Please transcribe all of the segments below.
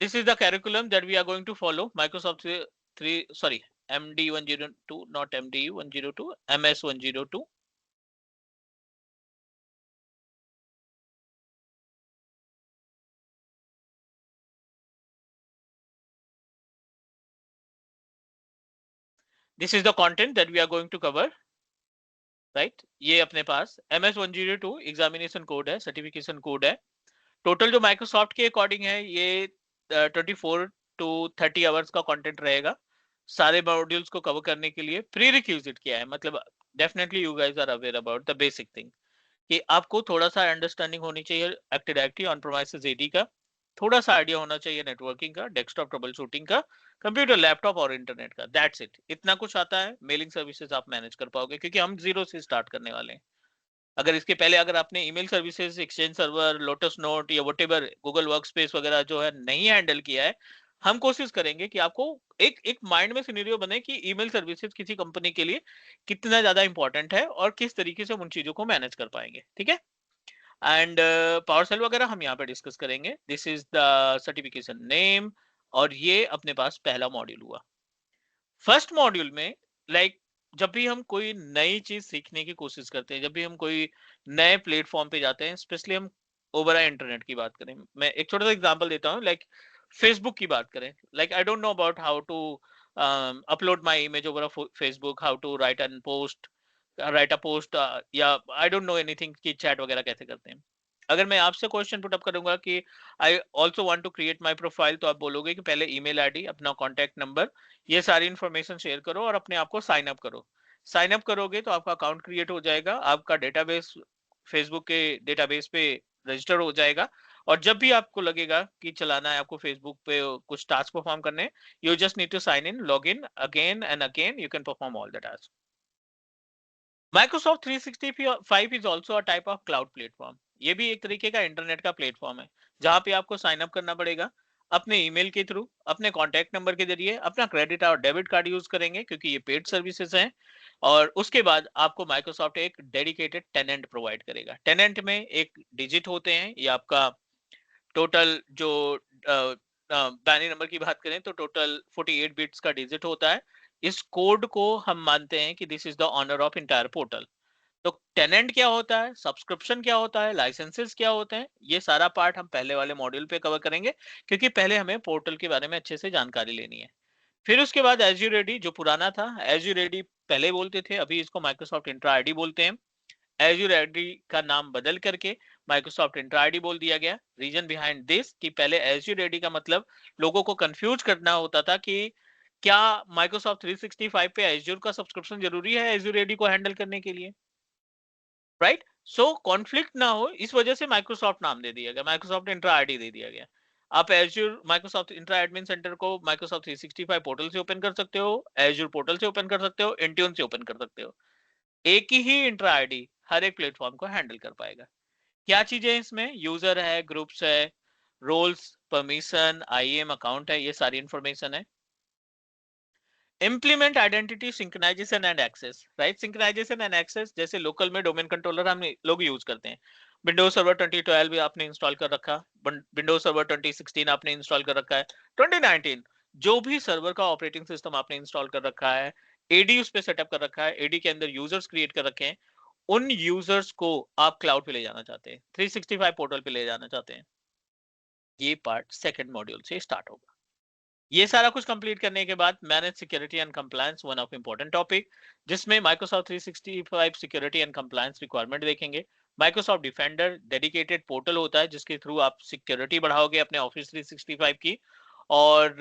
This is the curriculum that we are going to follow. Microsoft 3 sorry, MD102, not MDU102, MS102. This is the content that we are going to cover, right? ये अपने पास MS102 examination code है, certification code है. Total जो Microsoft के according है ये 24 to 30 hours का content रहेगा सारे मॉड्यूल्स को कवर करने के लिए. प्री रिक्विजिट क्या है, मतलब definitely you guys are aware about the basic thing कि आपको थोड़ा सा अंडरस्टैंडिंग होनी चाहिए active directory on premises AD का, थोड़ा सा आइडिया होना चाहिए नेटवर्किंग का, डेस्कटॉप ट्रबल शूटिंग का, कंप्यूटर लैपटॉप और इंटरनेट का. That's it. इतना कुछ आता है. मेलिंग सर्विसेज आप मैनेज कर पाओगे क्योंकि हम जीरो से स्टार्ट करने वाले हैं. अगर इसके पहले अगर आपने email services, exchange server, lotus note या व्हाटएवर गूगल वर्कस्पेस वगैरह जो है नहीं हैंडल किया है, हम कोशिश करेंगे कि आपको एक एक माइंड में सिनेरियो बने कि ईमेल सर्विसेज किसी कंपनी के लिए कितना ज्यादा इंपॉर्टेंट है और किस तरीके से हम उन चीजों को मैनेज कर पाएंगे. ठीक है. एंड पावर सेल वगैरह हम यहाँ पे डिस्कस करेंगे. This is the certification name. और ये अपने पास पहला मॉड्यूल हुआ. फर्स्ट मॉड्यूल में लाइक जब भी हम कोई नई चीज सीखने की कोशिश करते हैं, जब भी हम कोई नए प्लेटफॉर्म पे जाते हैं, स्पेशली हम ओवर इंटरनेट की बात करें, मैं एक छोटा सा एग्जांपल देता हूँ. लाइक फेसबुक की बात करें. Like I don't know about how to upload my image over Facebook, how to write and post, write a post, या आई डोंट नो एनीथिंग कि चैट वगैरह कैसे करते हैं. अगर मैं आपसे क्वेश्चन पुट अप करूंगा कि I also want to create my profile, तो आप बोलोगे कि पहले ईमेल आईडी, अपना कॉन्टैक्ट नंबर, ये सारी इंफॉर्मेशन शेयर करो और अपने आप को साइन अप करो. साइन अप करोगे तो आपका अकाउंट क्रिएट हो जाएगा, आपका डेटाबेस फेसबुक के डेटाबेस पे रजिस्टर हो जाएगा. और जब भी आपको लगेगा कि चलाना है आपको फेसबुक पे कुछ टास्क परफॉर्म करने, you just need to sign in, log in again and again, you can perform all the task. Microsoft 365 is also a type of cloud platform. ये भी एक तरीके का इंटरनेट का प्लेटफॉर्म है जहां पे आपको साइन अप करना पड़ेगा अपने ईमेल के थ्रू, अपने कॉन्टैक्ट नंबर के जरिए, अपना क्रेडिट और डेबिट कार्ड यूज करेंगे क्योंकि ये पेड सर्विसेज हैं. और उसके बाद आपको माइक्रोसॉफ्ट एक डेडिकेटेड टेनेंट प्रोवाइड करेगा. टेनेंट में एक डिजिट होते हैं, ये आपका टोटल जो बाइनरी नंबर की बात करें तो टोटल 48 बिट्स का डिजिट होता है. इस कोड को हम मानते हैं कि this is the owner of entire portal. तो टेनेंट क्या होता है, सब्सक्रिप्शन क्या होता है, लाइसेंसेस क्या होते हैं, ये सारा पार्ट हम पहले वाले मॉड्यूल पे कवर करेंगे क्योंकि पहले हमें पोर्टल के बारे में अच्छे से जानकारी लेनी है. फिर उसके बाद एज्यूर रेडी जो पुराना था, एज्यूर रेडी पहले बोलते थे, अभी इसको माइक्रोसॉफ्ट इंट्रा आईडी बोलते हैं. एज्यूर आईडी का नाम बदल करके माइक्रोसॉफ्ट इंट्रा आईडी बोल दिया गया. रीजन बिहाइंड दिस कि पहले एज्यूर आईडी का मतलब लोगों को कंफ्यूज करना होता था कि क्या माइक्रोसॉफ्ट 365 पे एज्यूर का सब्सक्रिप्शन जरूरी है एज्यूर आईडी को हैंडल करने के लिए, राइट? सो कॉन्फ्लिक्ट ना हो इस वजह से माइक्रोसॉफ्ट नाम दे दिया गया, माइक्रोसॉफ्ट इंट्रा आईडी दे दिया गया. आप Azure Microsoft Entra admin centre को माइक्रोसॉफ्ट 365 पोर्टल से ओपन कर सकते हो, एज्यूर पोर्टल से ओपन कर सकते हो, इंट्यून से ओपन कर सकते हो. एक ही इंट्रा आईडी हर एक प्लेटफॉर्म को हैंडल कर पाएगा. क्या चीजें इसमें, यूजर है, ग्रुप्स है, रोल्स, परमिशन, आईएम अकाउंट है, ये सारी इंफॉर्मेशन है. Implement identity synchronisation and access, right? Synchronisation and access जैसे लोकल में डोमेन कंट्रोलर हम लोग यूज करते हैं. विंडोज सर्वर 2012 भी आपने इंस्टॉल कर रखा, विंडोज सर्वर 2016 आपने इंस्टॉल कर रखा है, 2019 जो भी सर्वर का ऑपरेटिंग सिस्टम आपने इंस्टॉल कर रखा है, एडी उस पे सेटअप कर रखा है, एडी के अंदर यूजर्स क्रिएट कर रखे हैं, उन यूजर्स को आप क्लाउड पे ले जाना चाहते हैं, 365 पोर्टल पे ले जाना चाहते हैं. ये पार्ट सेकंड मॉड्यूल से स्टार्ट होगा. ये सारा कुछ कंप्लीट करने के बाद manage security and compliance, one of important topic, जिसमें Microsoft 365 security and compliance requirement देखेंगे. माइक्रोसॉफ्ट डिफेंडर डेडिकेटेड पोर्टल होता है जिसके थ्रू आप सिक्योरिटी बढ़ाओगे अपने ऑफिस 365 की. और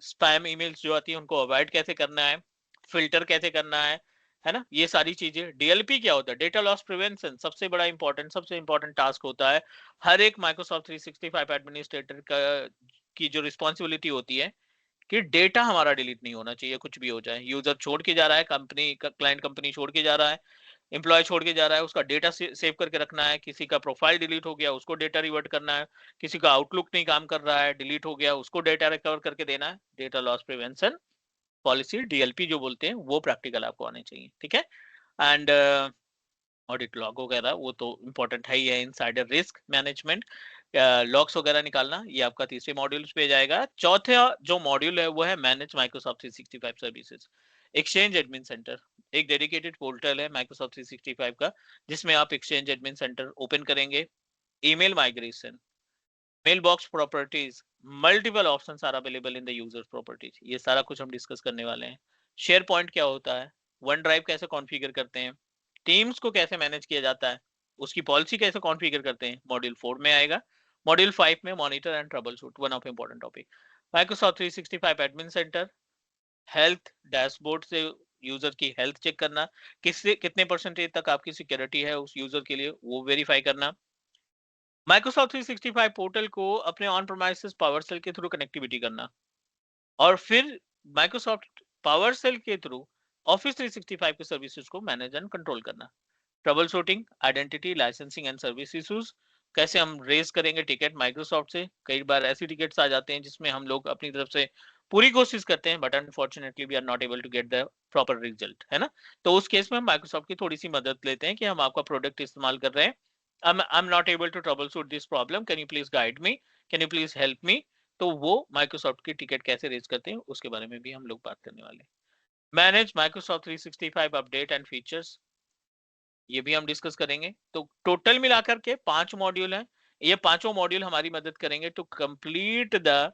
स्पैम ईमेल्स जो आती है उनको अवॉइड कैसे करना है, फिल्टर कैसे करना है ना, ये सारी चीजें. डीएलपी क्या होता है, डेटा लॉस प्रिवेंशन, सबसे बड़ा इंपॉर्टेंट, सबसे इंपॉर्टेंट टास्क होता है हर एक माइक्रोसॉफ्ट 365 एडमिनिस्ट्रेटर का, की जो रिस्पॉन्सिबिलिटी होती है कि डेटा हमारा डिलीट नहीं होना चाहिए कुछ भी हो जाए. यूजर छोड़ के जा रहा है, कंपनी का क्लाइंट कंपनी छोड़ के जा रहा है, एम्प्लॉय छोड़ के जा रहा है, उसका डेटा सेव करके रखना है. किसी का प्रोफाइल डिलीट हो गया, उसको डेटा रिवर्ट करना है. किसी का आउटलुक नहीं काम कर रहा है, डिलीट हो गया, उसको डेटा रिकवर करके देना है. Data loss prevention policy, DLP जो बोलते हैं, वो प्रैक्टिकल आपको आने चाहिए. ठीक है. एंड ऑडिट लॉग वगैरह वो तो इंपॉर्टेंट है ही है. इनसाइडर रिस्क मैनेजमेंट, लॉक्स वगैरह निकालना, ये आपका तीसरे मॉड्यूल पे जाएगा। चौथा जो मॉड्यूल है वो है manage Microsoft 365 services, exchange admin center. एक डेडिकेटेड पोर्टल है माइक्रोसॉफ्ट 365 का, जिसमें आप एक्सचेंज एडमिन सेंटर ओपन करेंगे। Email migration, mail box properties, multiple options are available in the user properties, ये सारा कुछ हम डिस्कस करने वाले हैं। शेयर पॉइंट क्या होता है, वन ड्राइव कैसे कॉन्फ़िगर करते हैं, टीम्स को कैसे मैनेज किया जाता है, उसकी पॉलिसी कैसे कॉन्फ़िगर करते हैं, मॉड्यूल 4 में आएगा। मॉड्यूल 5 में monitor and trouble shoot, one of important topic. Microsoft 365 admin centre, health dashboard से यूजर की हेल्थ चेक करना, किससे कितने परसेंटेज तक आपकी सिक्योरिटी है उस यूजर के लिए, वो वेरीफाई करना। माइक्रोसॉफ्ट 365 पोर्टल को अपने ऑन प्रोमाइसेस पावर सेल के थ्रू कनेक्टिविटी करना, और फिर माइक्रोसॉफ्ट पावर सेल के थ्रू ऑफिस 365 के सर्विसेज को मैनेज एंड कंट्रोल करना। Trouble shooting, identity, licensing and service issues, कैसे हम रेज करेंगे टिकट माइक्रोसॉफ्ट से। कई बार ऐसी टिकट्स आ जाते हैं जिसमें हम लोग अपनी तरफ से पूरी कोशिश करते हैं, but unfortunately we are not able to get the proper result, है ना। तो उस केस में हम माइक्रोसॉफ्ट की थोड़ी सी मदद लेते हैं कि हम आपका प्रोडक्ट इस्तेमाल कर रहे हैं, I'm not able to troubleshoot this problem, can you please guide me, can you please help me। तो वो माइक्रोसॉफ्ट की टिकट कैसे रेज करते हैं उसके बारे में भी हम लोग बात करने वाले हैं। Manage Microsoft 365 update and features, ये भी हम डिस्कस करेंगे। तो टोटल मिलाकर के 5 मॉड्यूल हैं, ये पांचों मॉड्यूल हमारी मदद करेंगे to complete the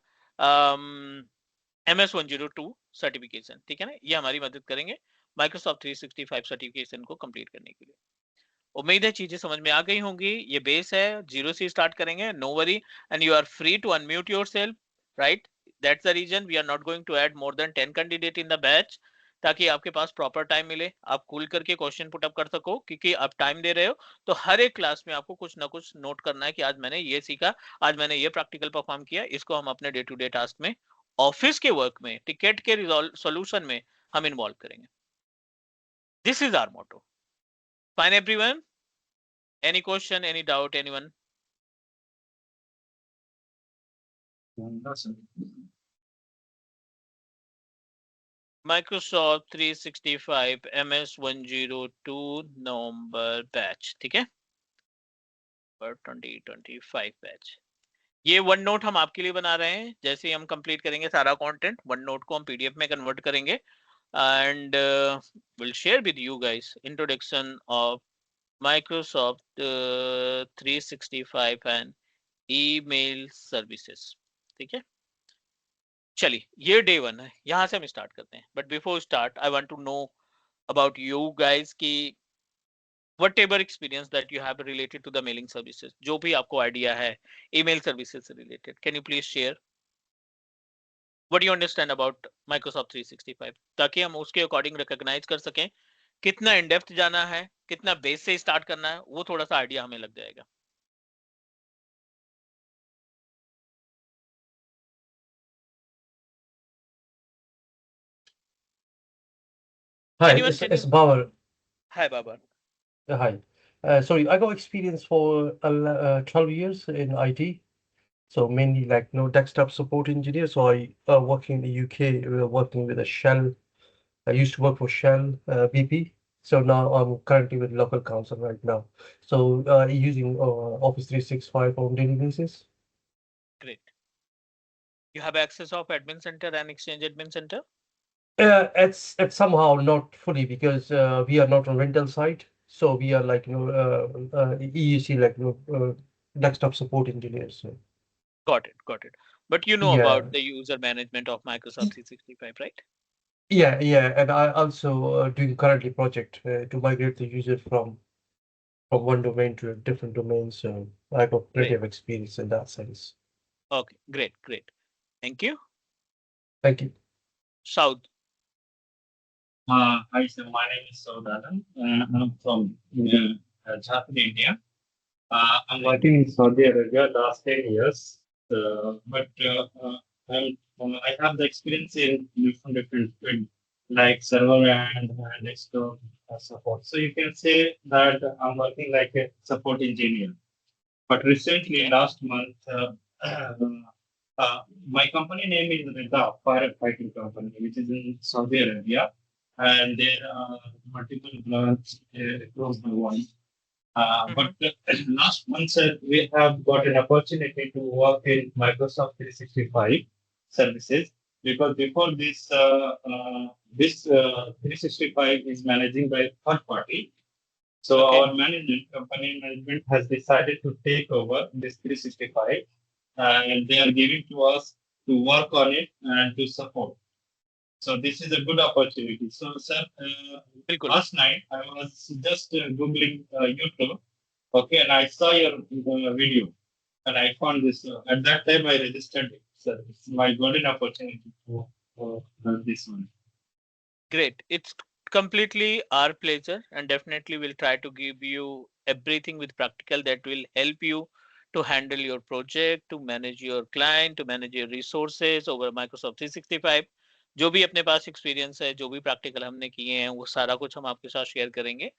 MS102 certification, ठीक है ना, ये हमारी मदद करेंगे माइक्रोसॉफ्ट 365 सर्टिफिकेशन को कंप्लीट करने के लिए। उम्मीद है चीजें समझ में आ गई होंगी। ये बेस है, जीरो से स्टार्ट करेंगे, no worry, and you are free to unmute yourself, right. That's the reason we are not going to add more than 10 candidate in the batch, ताकि आपके पास प्रॉपर टाइम मिले, आप कूल करके question put up कर सको, क्योंकि आप time दे रहे हो तो हर एक क्लास में आपको कुछ ना कुछ नोट करना है कि आज मैंने ये सीखा, आज मैंने ये प्रैक्टिकल परफॉर्म किया, इसको हम अपने डे टू डे टास्क में, ऑफिस के वर्क में, टिकट के सॉल्यूशन में हम इन्वॉल्व करेंगे। This is our motto. Fine everyone, any question, any doubt, anyone? No, sir. Microsoft 365 MS102 November batch, ठीक है, पर 2025 बैच। ये वन नोट हम आपके लिए बना रहे हैं, जैसे ही हम कंप्लीट करेंगे सारा कंटेंट, वन नोट को हम पीडीएफ में कन्वर्ट करेंगे, and will share with you guys introduction of Microsoft 365 and email services, ठीक है। चलिए, ये डे 1 है, यहां से हम स्टार्ट करते हैं। But before start I want to know about you guys की whatever experience that you have related to the mailing services, जो भी आपको आइडिया है ईमेल सर्विसेज से related, can you please share what you understand about Microsoft 365, ताकि हम उसके according recognise कर सकें कितना इन डेप्थ जाना है, कितना बेस से स्टार्ट करना है, वो थोड़ा सा आइडिया हमें लग जाएगा। Hi, Anyone, can it's you? Bauer. Hi Baba. Hi. Sorry, I got experience for 12 years in IT. So mainly like desktop support engineer. So I working in the UK, working with a Shell. I used to work for Shell BP. So now I'm currently with local council right now. So using Office 365 on daily basis. Great. You have access of admin center and exchange admin center? It's somehow not fully because we are not on rental side, so we are like EUC like desktop support engineers. So. Got it, got it. But you know Yeah, about the user management of Microsoft Y- 365, right? yeah, and I also doing currently project to migrate the user from one domain to a different domain. So I got plenty Great. of experience in that sense. Okay, great, great. Thank you. Thank you. South. Hi, sir. My name is Saudadan. I'm from Jharkhand, India. I'm working in Saudi Arabia last 10 years, but I have the experience in different fields like server and desktop support. So you can say that I'm working like a support engineer. But recently, Okay. last month, my company name is Rida Firefighting Company, which is in Saudi Arabia, and there are multiple branches across the world. But last month, sir, we have got an opportunity to work in Microsoft 365 services because before this, this 365 is managing by third party. So Okay. our management, company management has decided to take over this 365 and they are giving to us to work on it and to support. So this is a good opportunity. So, sir, बिल्कुल. last night I was just googling YouTube, okay, and I saw your video, and I found this. At that time, I registered it. So it's my golden opportunity to learn this one. Great. It's completely our pleasure, and definitely we'll try to give you everything with practical that will help you to handle your project, to manage your client, to manage your resources over Microsoft 365. जो भी अपने पास experience है, जो भी practical हमने किए हैं, वो सारा कुछ हम आपके साथ शेयर करेंगे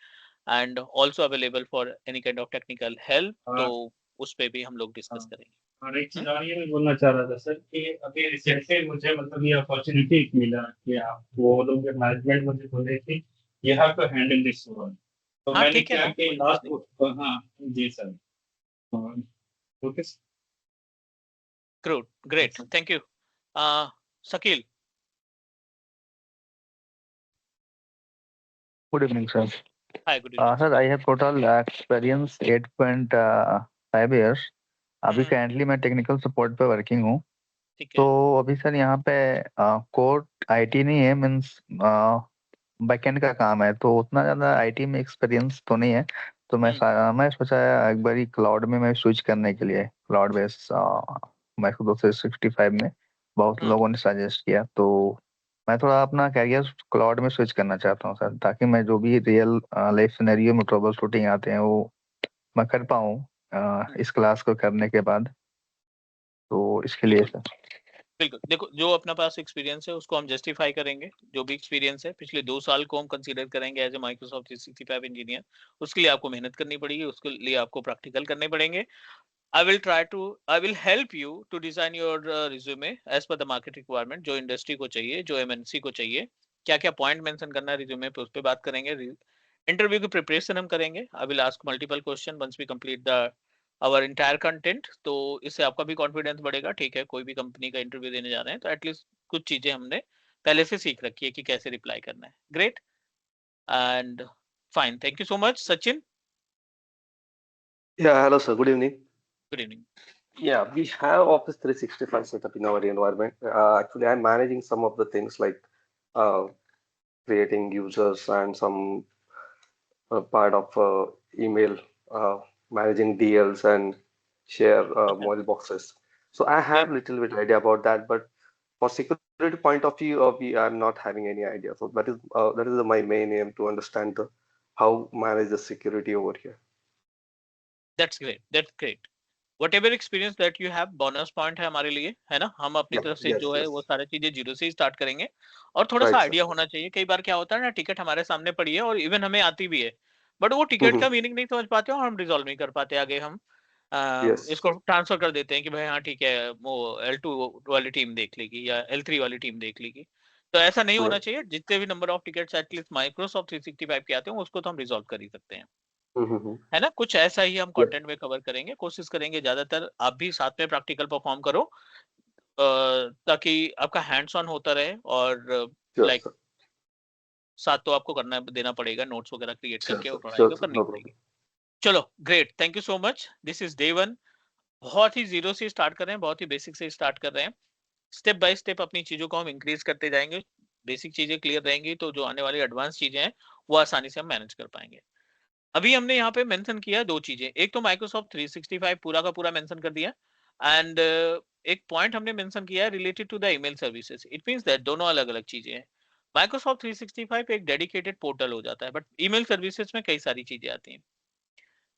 and also available for any kind of technical help. तो और उस पे भी हम लोग डिस्कस करेंगे. और एक चीज और ये मैं बोलना चाह रहा था सर कि अभी रिसेंटली मुझे मतलब ये अपॉर्चुनिटी मिला कि आप वो लोग जो मैनेजमेंट मुझे बोले कि you have to handle this one. तो हाँ, मैंने ठीक है क्या ना, कि कोई दिक्कत नहीं. लास्ट हाँ जी sir. Okay. Great. Thank you. Sakil. Good evening, sir. Hi, good evening. Sir, I have total experience 8.5 years. अभी currently मैं technical support पे working हूँ. ठीक तो है. अभी सर यहाँ पे कोर IT नहीं है, मीन्स बैकएंड का काम है, तो उतना ज़्यादा IT में एक्सपीरियंस तो नहीं है. तो मैं सोचा एक बारी क्लाउड में मैं स्विच करने के लिए क्लाउड बेस माइक्रोसॉफ्ट 365 में बहुत लोगों ने सजेस्ट किया. तो मैं थोड़ा अपना कैरियर क्लाउड में स्विच करना चाहता हूँ सर, ताकि मैं जो भी रियल लाइफ सिनेरियो में ट्रबल शूटिंग आते हैं वो मैं कर पाऊँ इस क्लास को करने के बाद. तो इसके लिए सर. बिल्कुल. देखो, जो अपना पास एक्सपीरियंस है उसको हम जस्टिफाई करेंगे. जो भी एक्सपीरियंस है पिछले 2 साल को हम कंसीडर करेंगे एज ए माइक्रोसॉफ्ट 365 इंजीनियर. उसके लिए आपको मेहनत करनी पड़ेगी, उसके लिए आपको प्रैक्टिकल करने पड़ेंगे. I will help you to design your resume as per the market requirement. जो इंडस्ट्री को चाहिए, जो MNC को चाहिए, क्या क्या पॉइंट मेंशन करना है रिज्यूमे पे, उस पे बात करेंगे. इंटरव्यू की प्रिपरेशन हम करेंगे. I will ask multiple question once we complete the our entire content. तो इससे आपका भी कॉन्फिडेंस बढ़ेगा. ठीक है, कोई भी कंपनी का इंटरव्यू देने जा रहे हैं तो एटलीस्ट कुछ चीजें हमने पहले से सीख रखी है कि कैसे रिप्लाई करना है. Great and fine. Thank you so much. Sachin. Yeah, hello sir. Good evening. Good evening. Yeah, we have Office 365 set up in our environment. Actually, I'm managing some of the things like uh, creating users and some part of email, managing DLs and share mailboxes. So I have little bit idea about that, but for security point of view, we are not having any idea. So that is my main aim to understand the how manage the security over here. That's great. Whatever experience that you have, bonus point है हमारे लिए, है ना. हम अपनी Yeah, तरफ से yes, जो है yes. वो सारी चीजें जीरो से ही स्टार्ट करेंगे. और थोड़ा सा Right, sir. आइडिया होना चाहिए. कई बार क्या होता है ना, टिकट हमारे सामने पड़ी है और इवन हमें आती भी है, बट वो टिकट का मीनिंग नहीं समझ पाते और हम रिजॉल्व नहीं कर पाते. आगे हम Yes. इसको ट्रांसफर कर देते हैं कि भाई हाँ ठीक है, वो L2 वाली टीम देख लेगी या L3 वाली टीम देख लेगी. तो ऐसा नहीं होना Right. चाहिए. जितने भी number of tickets at least Microsoft 365 के आते हैं उसको तो हम रिजॉल्व कर ही सकते हैं, Mm-hmm. है ना. कुछ ऐसा ही हम Yeah. कंटेंट में कवर करेंगे. कोशिश करेंगे ज्यादातर आप भी साथ में प्रैक्टिकल परफॉर्म करो ताकि आपका हैंड्स ऑन होता रहे. और Sure, लाइक sir. साथ तो आपको करना देना पड़ेगा, नोट्स वगैरह क्रिएट Sure, करके sir. और पढ़ाई Sure, तो sir. करनी No पड़ेगी. problem. चलो great. Thank you so much. This is day 1. बहुत ही जीरो से स्टार्ट कर रहे हैं, बहुत ही बेसिक से स्टार्ट कर रहे हैं. स्टेप बाय स्टेप अपनी चीजों को हम इंक्रीज करते जाएंगे. बेसिक चीजें क्लियर रहेंगी तो जो आने वाली एडवांस चीजें हैं वो आसानी से हम मैनेज कर पाएंगे. अभी हमने यहाँ पे मेंशन किया 2 चीजें. एक तो माइक्रोसॉफ्ट 365 पूरा का पूरा मेंशन कर दिया एंड एक पॉइंट हमने मेंशन किया है related to the email services. It means that दोनों अलग अलग चीजें हैं. माइक्रोसॉफ्ट 365 एक डेडिकेटेड पोर्टल हो जाता है, बट ईमेल सर्विसेज में कई सारी चीजें आती हैं.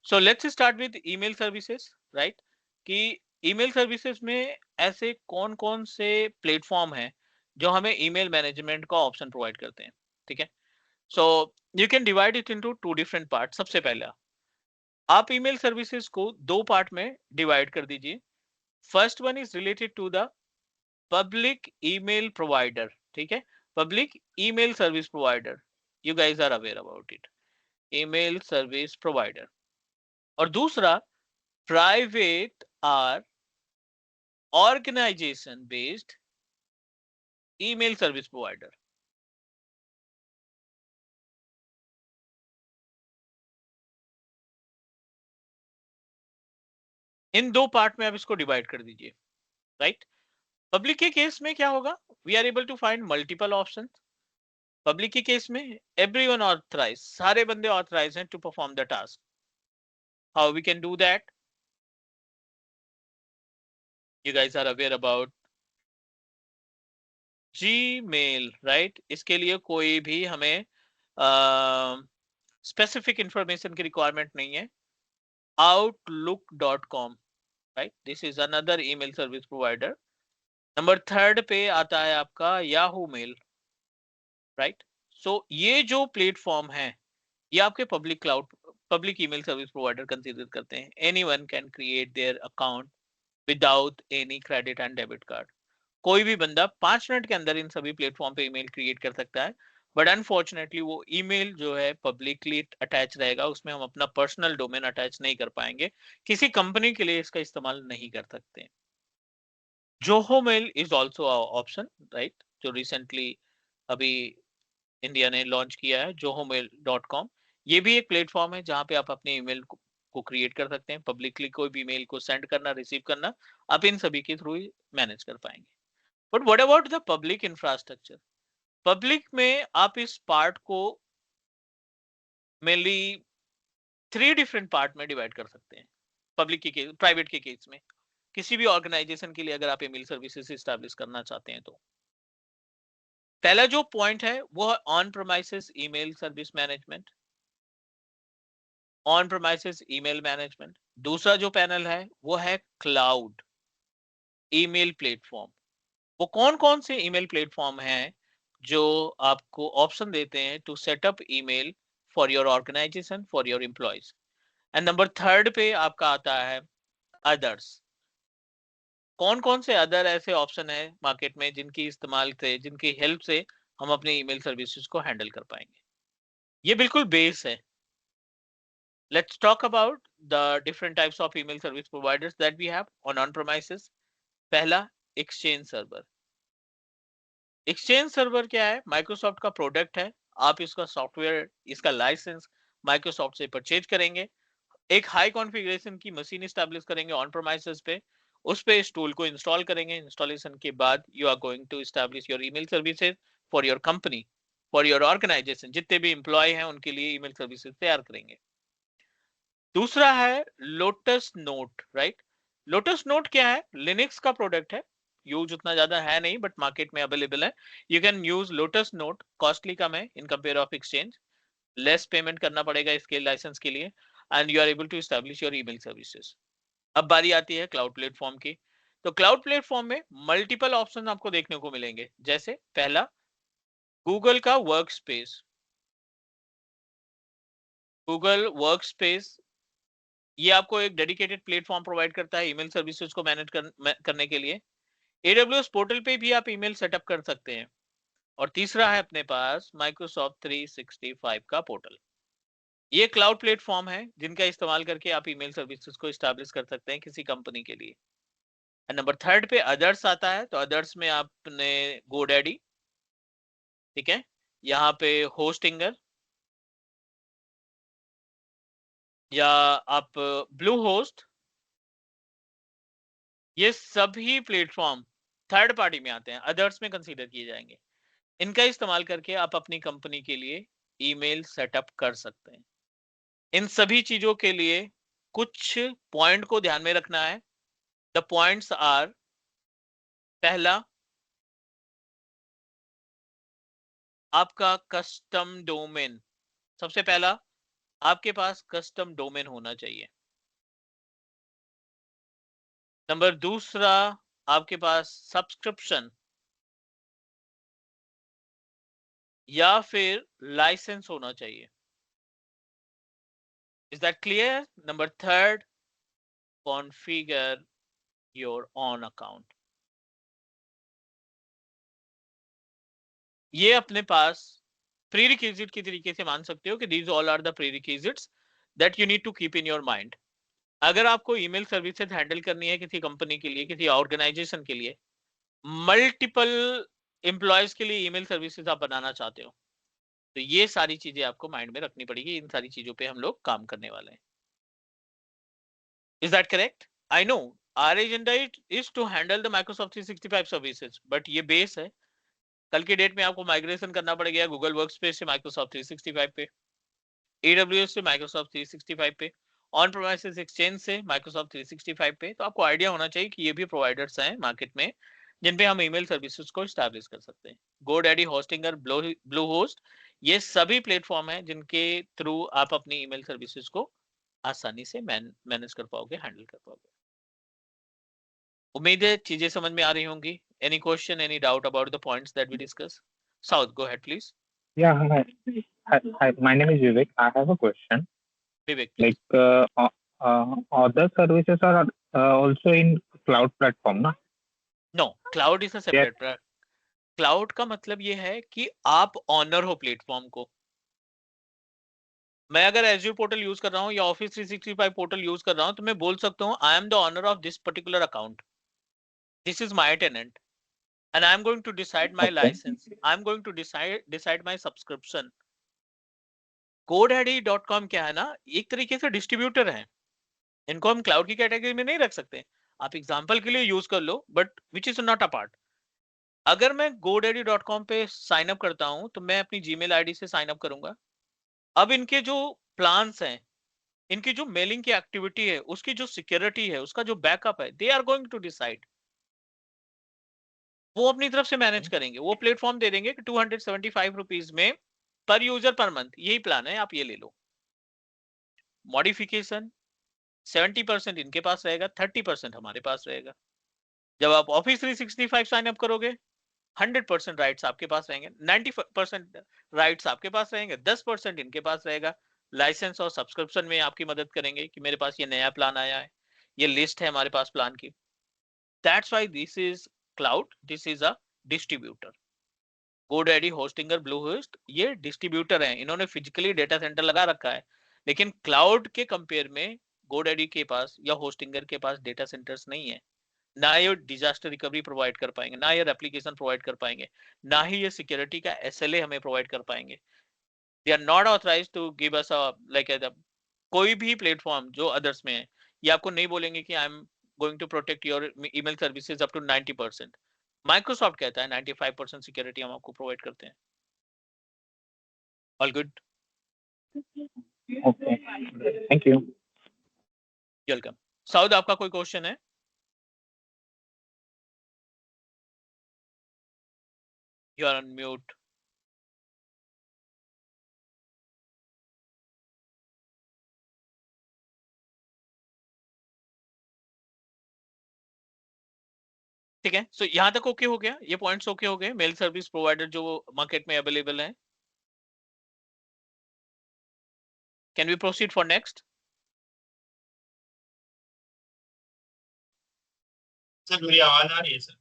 So let's start with email services, right. कि ईमेल सर्विसेज में ऐसे कौन कौन से प्लेटफॉर्म हैं जो हमें ईमेल मैनेजमेंट का ऑप्शन प्रोवाइड करते हैं. ठीक है. So you can divide it into 2 different part. सबसे पहला, आप ईमेल सर्विसेज को 2 पार्ट में डिवाइड कर दीजिए. First one is related to the public email provider. ठीक है. Public email service provider, you guys are aware about it. Email service provider. और दूसरा private or organisation based email service provider. इन दो part में आप इसको डिवाइड कर दीजिए, राइट। पब्लिक के केस में क्या होगा, we are able to find multiple option. Public के केस में एवरीवन ऑथराइज, सारे बंदे ऑथराइज हैं to perform the task. How we can do that, you guys are aware about Gmail, right? इसके लिए कोई भी हमें स्पेसिफिक इंफॉर्मेशन की रिक्वायरमेंट नहीं है। outlook.com, right? This is another email service provider. Number 3 पे आता है आपका Yahoo Mail, right? So ये जो प्लेटफॉर्म है ये आपके public email service provider consider करते हैं। Anyone can create their account without any credit and debit card. कोई भी बंदा 5 मिनट के अंदर इन सभी प्लेटफॉर्म पे ईमेल क्रिएट कर सकता है, बट अनफॉर्चुनेटली वो ईमेल जो है पब्लिकली अटैच रहेगा, उसमें हम अपना पर्सनल डोमेन अटैच नहीं कर पाएंगे, किसी कंपनी के लिए इसका इस्तेमाल नहीं कर सकते। Zoho mail is also option, right, जो रिसेंटली अभी इंडिया ने लॉन्च किया है, johomail.com। ये भी एक प्लेटफॉर्म है जहां पे आप अपने ईमेल को क्रिएट कर सकते हैं। पब्लिकली कोई भी ईमेल को सेंड करना, रिसीव करना, आप इन सभी के थ्रू ही मैनेज कर पाएंगे। But what about the public infrastructure? Public में आप इस पार्ट को मेनली 3 डिफरेंट पार्ट में डिवाइड कर सकते हैं। पब्लिक के केस, प्राइवेट के केस में किसी भी ऑर्गेनाइजेशन के लिए अगर आप ईमेल सर्विसेज एस्टैब्लिश करना चाहते हैं तो पहला जो पॉइंट है वो है on premises email service management, on premises email management. दूसरा जो पैनल है वो है क्लाउड ईमेल प्लेटफॉर्म। वो कौन कौन से ईमेल प्लेटफॉर्म हैं जो आपको ऑप्शन देते हैं to setup email for your organisation, for your employees. And number 3 पे आपका आता है अदर्स। कौन कौन से अदर ऐसे ऑप्शन है मार्केट में जिनकी इस्तेमाल से, जिनकी हेल्प से हम अपने ईमेल सर्विसेज को हैंडल कर पाएंगे। ये बिल्कुल बेस है। Let's talk about the different types of email service providers that we have on on-premises. पहला Exchange Server। Exchange Server क्या है? Microsoft का प्रोडक्ट है। आप इसका सॉफ्टवेयर, इसका लाइसेंस Microsoft से परचेज करेंगे, एक हाई कॉन्फ़िगरेशन की मशीन एस्टैब्लिश करेंगे ऑन प्रेमाइसेस पे, उस पे इस टूल को इंस्टॉल करेंगे। इंस्टॉलेशन के बाद you are going to establish your email services for your company, for your organisation. जितने भी एम्प्लॉय हैं उनके लिए ईमेल सर्विसेज तैयार करेंगे। दूसरा है lotus note, right. Lotus note क्या है? लिनक्स का प्रोडक्ट है, यूज उतना ज्यादा है नहीं बट मार्केट में अवेलेबल है। You can use Lotus note, costly कम है in compare of exchange, less payment करना पड़ेगा इसके लाइसेंस के लिए, and you are able to establish your email services. अब बारी आती है क्लाउड प्लेटफॉर्म की। तो क्लाउड प्लेटफॉर्म में मल्टीपल ऑप्शन आपको देखने को मिलेंगे। जैसे पहला गूगल का Workspace. Google Workspace ये आपको एक डेडिकेटेड प्लेटफॉर्म प्रोवाइड करता है ईमेल सर्विसेज को मैनेज करने के लिए। AWS पोर्टल पे भी आप ईमेल सेटअप कर सकते हैं। और तीसरा है अपने पास Microsoft 365 का पोर्टल। ये क्लाउड प्लेटफॉर्म है जिनका इस्तेमाल करके आप ईमेल सर्विसेज को एस्टैब्लिश कर सकते हैं किसी कंपनी के लिए। नंबर 3 पे अदर्स आता है। तो अदर्स में आपने GoDaddy, ठीक है, यहाँ पे होस्टिंगर, या आप ब्लू होस्ट, ये सभी प्लेटफॉर्म थर्ड पार्टी में आते हैं, अदर्स में कंसीडर किए जाएंगे। इनका इस्तेमाल करके आप अपनी कंपनी के लिए ईमेल सेटअप कर सकते हैं। इन सभी चीजों के लिए कुछ पॉइंट को ध्यान में रखना है। द पॉइंट्स आर, पहला आपका कस्टम डोमेन। सबसे पहला आपके पास कस्टम डोमेन होना चाहिए। नंबर दूसरा आपके पास सब्सक्रिप्शन या फिर लाइसेंस होना चाहिए। Is that clear? Number 3, configure your own account. ये अपने पास प्रीरिक्विजिट की तरीके से मान सकते हो कि these all are the prerequisites that you need to keep in your mind. अगर आपको ईमेल सर्विसेज हैंडल करनी है किसी कंपनी के लिए, किसी ऑर्गेनाइजेशन के लिए, मल्टीपल एम्प्लॉयज के लिए ईमेल सर्विसेज आप बनाना चाहते हो, तो ये सारी चीजें आपको माइंड में रखनी पड़ेगी. इन सारी चीजों पे हम लोग काम करने वाले हैं. Is that correct? I know our agenda is to handle the Microsoft 365 services, but ये बेस है. कल की डेट में आपको माइग्रेशन करना पड़ेगा गूगल वर्कस्पेस से माइक्रोसॉफ्ट 365 पे, AWS से माइक्रोसॉफ्ट 365 पे, ऑन प्रेमाइसेस एक्सचेंज से माइक्रोसॉफ्ट 365 पे. तो आपको आइडिया होना चाहिए कि ये भी प्रोवाइडर्स हैं मार्केट में जिन पे हम ईमेल सर्विसेज को स्टैब्लिश कर सकते हैं. GoDaddy, होस्टिंगर, ब्लूहोस्ट, ये सभी प्लेटफॉर्म हैं जिनके थ्रू आप अपनी ईमेल सर्विसेज को आसानी से मैनेज कर पाओगे, हैंडल कर पाओगे. उम्मीद है चीजें समझ में आ रही होंगी. Any question, any doubt about the points that we discuss? Saud, go ahead please. Yeah, hi. My name is Vivek. I have a question. Vivek, Like, other services are also in cloud platform, na? No, cloud is a separate. Cloud का मतलब ये है कि आप honour हो platform को. मैं अगर एज्यूर पोर्टल यूज कर रहा हूँ या ऑफिस 365 पोर्टल यूज कर रहा हूँ, तो मैं बोल सकता हूँ I am the owner of this particular account, this is my tenant, and I'm going to decide my Okay. license. I'm going to decide my subscription. GoDaddy.com क्या है ना, एक तरीके से डिस्ट्रीब्यूटर है. इनको हम क्लाउड की कैटेगरी में नहीं रख सकते. आप एग्जांपल के लिए यूज कर लो, but which is not a part. अगर मैं GoDaddy.com पे साइन अप करता हूं, तो मैं अपनी जीमेल आईडी से साइन अप करूंगा. अब इनके जो प्लान्स हैं, इनकी जो मेलिंग की एक्टिविटी है, उसकी जो सिक्योरिटी है, उसका जो बैकअप है, they are going to decide. वो अपनी तरफ से मैनेज करेंगे. वो प्लेटफॉर्म दे देंगे कि 275 रुपीज में पर यूजर पर मंथ यही प्लान है, आप ये ले लो. मॉडिफिकेशन 70% इनके पास रहेगा, 30% हमारे पास रहेगा. जब आप ऑफिस 365 साइन अप करोगे, 100% राइट्स आपके पास रहेंगे, 90% राइट्स आपके पास रहेंगे, 10% इनके पास रहेगा. लाइसेंस और सब्सक्रिप्शन में आपकी मदद करेंगे कि मेरे पास ये नया प्लान आया है, ये लिस्ट है हमारे पास प्लान की. That's why this is cloud, this is a distributor. GoDaddy, Hostinger, Bluehost ये डिस्ट्रीब्यूटर हैं. इन्होंने फिजिकली डेटा सेंटर लगा रखा है, लेकिन क्लाउड के कंपेयर में GoDaddy के पास या होस्टिंगर के पास डेटा सेंटर्स नहीं है. ना ये डिजास्टर रिकवरी प्रोवाइड कर पाएंगे, ना ये एप्लीकेशन प्रोवाइड कर पाएंगे, ना ही ये सिक्योरिटी का SLA हमें प्रोवाइड कर पाएंगे. They are not authorise to give us like कोई भी प्लेटफॉर्म जो अदर्स में है, ये आपको नहीं बोलेंगे कि I am going to protect your email services up to 90%. Microsoft कहता है 95% सिक्योरिटी हम आपको प्रोवाइड करते हैं. All good, Okay. Thank you. Welcome. Saud, आपका कोई क्वेश्चन है? You are on mute. ठीक है, सो यहाँ तक ओके हो गया, ये पॉइंट्स ओके हो गए. मेल सर्विस प्रोवाइडर जो मार्केट में अवेलेबल है. Can we proceed for next? Sir मेरी आवाज आ रही है सर?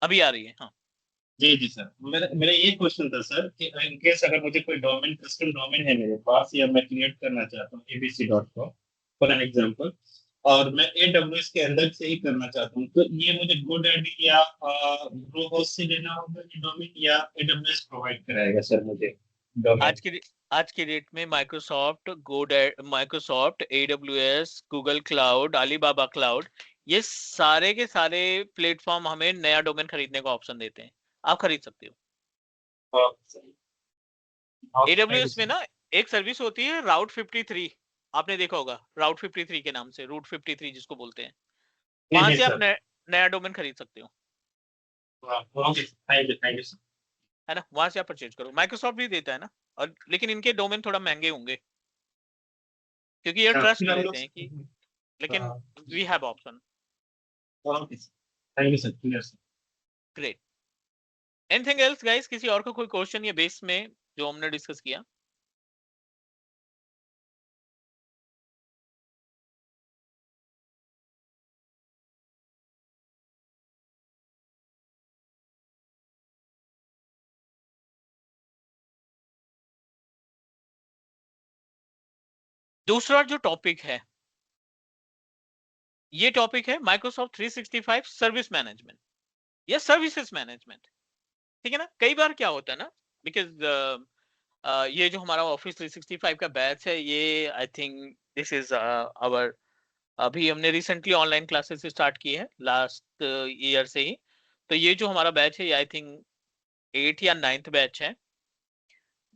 अभी आ रही है, हाँ. जी जी सर, मेरा मेरा ये क्वेश्चन था सर कि इन केस अगर मुझे कोई डोमेन, कस्टम डोमेन है मेरे पास, या मैं क्रिएट करना चाहता हूँ abc.com फॉर एन एग्जांपल, और मैं AWS के अंदर से ही करना चाहता हूँ, तो ये मुझे GoDaddy या ब्लूहोस्ट से लेना होगा ये डोमेन, या AWS प्रोवाइड कराएगा सर मुझे डोमेन? आज की डेट में Microsoft, AWS, Google cloud, Alibaba cloud, ये सारे के सारे प्लेटफॉर्म हमें नया डोमेन खरीदने का ऑप्शन देते हैं. आप खरीद सकते हो. AWS में ना एक सर्विस होती है राउट 53, आपने देखा होगा, राउट 53 के नाम से, रूट 53 जिसको बोलते हैं. वहां से आप नया डोमेन खरीद सकते हो, ओके, थैंक यू सर. है ना. वहां से आप परचेज करो. माइक्रोसॉफ्ट भी देता है ना, और लेकिन इनके डोमेन थोड़ा महंगे होंगे क्योंकि ये ट्रस्ट लेते हैं कि, लेकिन we have option. Okay, thank you sir. Clear sir. Great. Anything else guys? किसी और को कोई क्वेश्चन ये बेस में जो हमने डिस्कस किया? दूसरा जो टॉपिक है, ये टॉपिक है माइक्रोसॉफ्ट 365 सर्विस मैनेजमेंट या सर्विसेज मैनेजमेंट। ठीक है ना। कई बार क्या होता है ना, बिकॉज ये जो हमारा ऑफिस 365 का बैच है, ये I think this is our, अभी हमने रिसेंटली ऑनलाइन क्लासेस स्टार्ट की है लास्ट ईयर से ही। तो ये जो हमारा बैच है, ये आई थिंक 8 या 9th बैच है।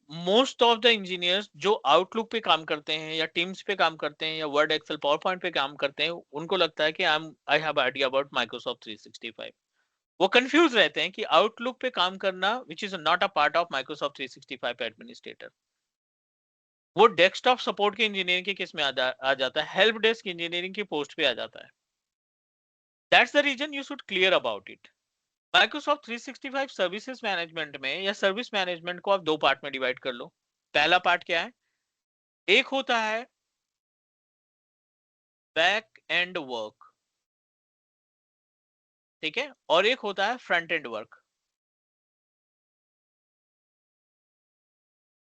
मोस्ट ऑफ द इंजीनियर्स जो आउटलुक पे काम करते हैं या टीम्स पे काम करते हैं या वर्ड, एक्सेल, पावर पॉइंट पे काम करते हैं, उनको लगता है कि I have idea about Microsoft 365। वो कंफ्यूज रहते हैं कि आउटलुक पे काम करना which is not a part of Microsoft 365 administrator, वो डेस्कटॉप सपोर्ट के इंजीनियरिंग के किस में आ जाता है, हेल्प डेस्क इंजीनियरिंग की पोस्ट पे आ जाता है। That's the reason you should clear about it. Microsoft 365 services management में या सर्विस मैनेजमेंट को आप दो पार्ट में डिवाइड कर लो। पहला पार्ट क्या है, एक होता है बैक एंड वर्क, ठीक है, और एक होता है front end work.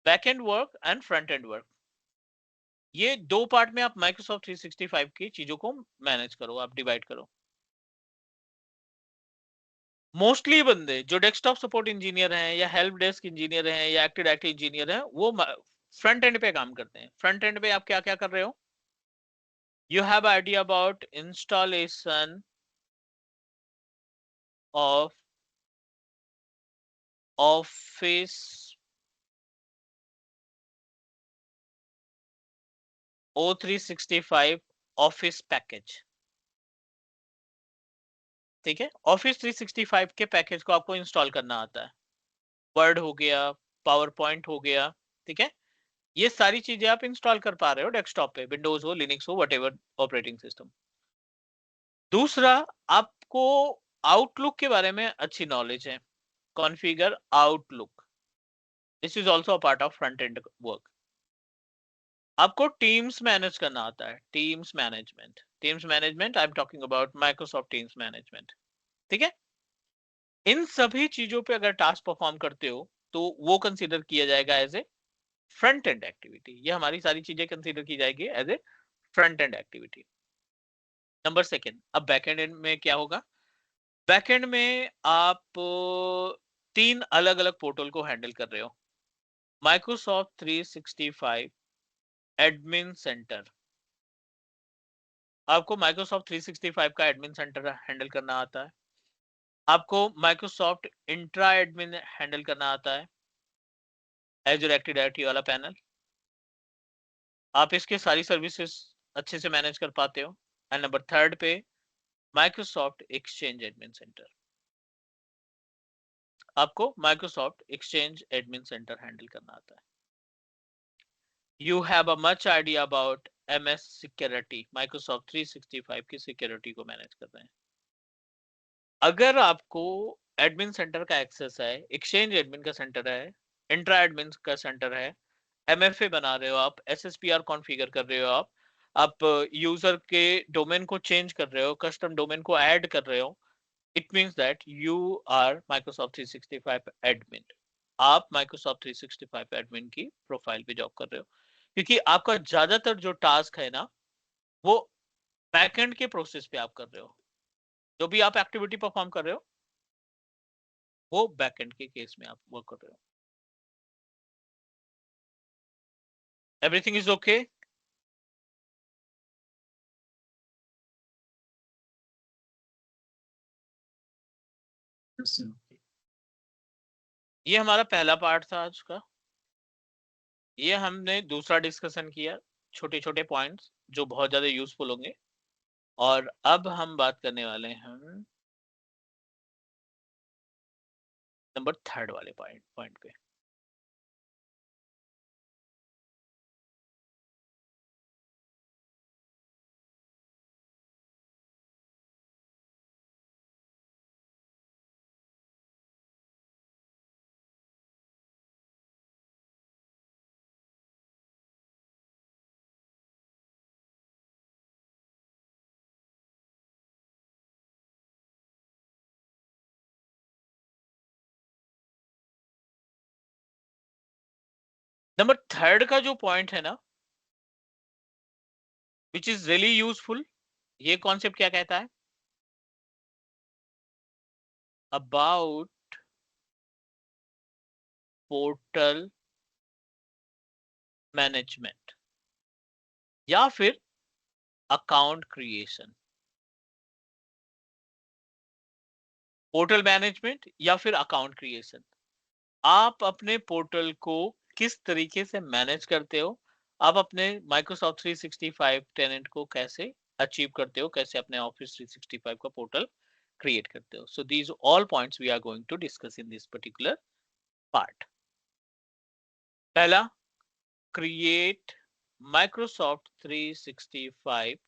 Back and work and front end work, ये दो पार्ट में आप माइक्रोसॉफ्ट 365 की चीजों को मैनेज करो, आप डिवाइड करो। मोस्टली बंदे जो डेस्कटॉप सपोर्ट इंजीनियर हैं या हेल्प डेस्क इंजीनियर हैं या एक्टिव डायरेक्टरी इंजीनियर हैं, वो फ्रंट एंड पे काम करते हैं। फ्रंट एंड पे आप क्या क्या कर रहे हो, you have idea about installation of office O365 office package. ठीक है, ऑफिस 365 के पैकेज को आपको इंस्टॉल करना आता है। वर्ड हो गया, पावर पॉइंट हो गया, ठीक है, ये सारी चीजें आप इंस्टॉल कर पा रहे हो डेस्कटॉप पे, विंडोज हो, लिनक्स हो, व्हाटएवर ऑपरेटिंग सिस्टम। दूसरा, आपको आउटलुक के बारे में अच्छी नॉलेज है, configure outlook, this is also a part of front end work. आपको टीम्स मैनेज करना आता है, teams management I am talking about Microsoft teams management. ठीक है, इन सभी चीजों पे अगर टास्क परफॉर्म करते हो तो वो कंसीडर किया जाएगा as a front end activity. ये हमारी सारी चीजें कंसीडर की जाएगी as a front end activity. Number second, अब बैक एंड में क्या होगा, बैक एंड में आप तीन अलग अलग पोर्टल को हैंडल कर रहे हो। माइक्रोसॉफ्ट 365 एडमिन सेंटर, आपको माइक्रोसॉफ्ट 365 का एडमिन सेंटर हैंडल करना आता है। आपको माइक्रोसॉफ्ट इंट्रा एडमिन हैंडल करना आता है, एजूर एक्टिव डायरेक्टरी वाला पैनल। आप इसके सारी सर्विसेज अच्छे से मैनेज कर पाते हो। एंड नंबर थर्ड पे माइक्रोसॉफ्ट एक्सचेंज एडमिन सेंटर, आपको Microsoft exchange admin centre handle करना आता है। You have a much idea about MS security, Microsoft 365 की सिक्योरिटी को मैनेज कर रहे हैं। अगर आपको एडमिन सेंटर का एक्सेस है, एक्सचेंज एडमिन का सेंटर है, इंट्रा एडमिन का सेंटर है, MFA बना रहे हो आप, SSPR कॉन्फ़िगर कर रहे हो आप यूजर के डोमेन को चेंज कर रहे हो, कस्टम डोमेन को ऐड कर रहे हो, it means that you are Microsoft 365 admin. आप माइक्रोसॉफ्ट 365 एडमिन की प्रोफाइल पे जॉब कर रहे हो, क्योंकि आपका ज्यादातर जो टास्क है ना, वो बैकएंड के प्रोसेस पे आप कर रहे हो। जो भी आप एक्टिविटी परफॉर्म कर रहे हो, वो बैकएंड के केस में आप वर्क कर रहे हो। Everything is okay? ये हमारा पहला पार्ट था आज का। ये हमने दूसरा डिस्कशन किया, छोटे छोटे पॉइंट्स जो बहुत ज्यादा यूजफुल होंगे। और अब हम बात करने वाले हैं नंबर थर्ड वाले पॉइंट पे। नंबर थर्ड का जो पॉइंट है ना, विच इज रियली यूजफुल। ये कॉन्सेप्ट क्या कहता है? अबाउट पोर्टल मैनेजमेंट या फिर अकाउंट क्रिएशन। पोर्टल मैनेजमेंट या फिर अकाउंट क्रिएशन, आप अपने पोर्टल को किस तरीके से मैनेज करते हो, आप अपने माइक्रोसॉफ्ट 365 टेनेंट को कैसे अचीव करते हो, कैसे अपने ऑफिस 365 का पोर्टल क्रिएट करते हो। So these all points we are going to discuss in this particular part. पहला, क्रिएट माइक्रोसॉफ्ट 365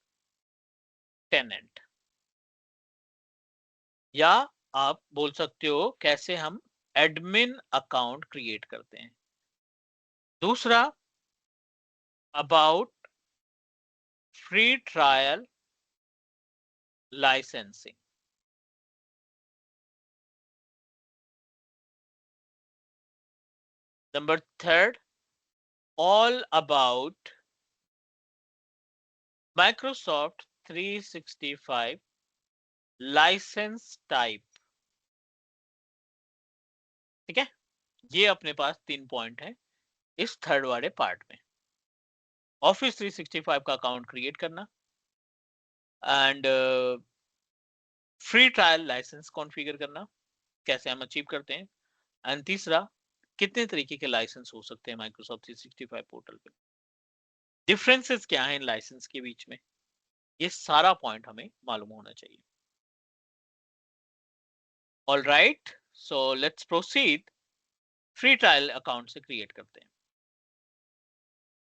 टेनेंट, या आप बोल सकते हो कैसे हम एडमिन अकाउंट क्रिएट करते हैं। दूसरा, about free trial licensing. Number third, all about Microsoft 365 license type। ठीक है, ये अपने पास 3 पॉइंट है इस थर्ड वाले पार्ट में। ऑफिस 365 का अकाउंट क्रिएट करना and free trial licence configure करना, कैसे हम अचीव करते हैं। एंड तीसरा, कितने तरीके के लाइसेंस हो सकते हैं माइक्रोसॉफ्ट 365 पोर्टल पे, डिफरेंसेस क्या है इन लाइसेंस के बीच में, ये सारा पॉइंट हमें मालूम होना चाहिए। All right, so let's proceed. Free trial account से क्रिएट करते हैं।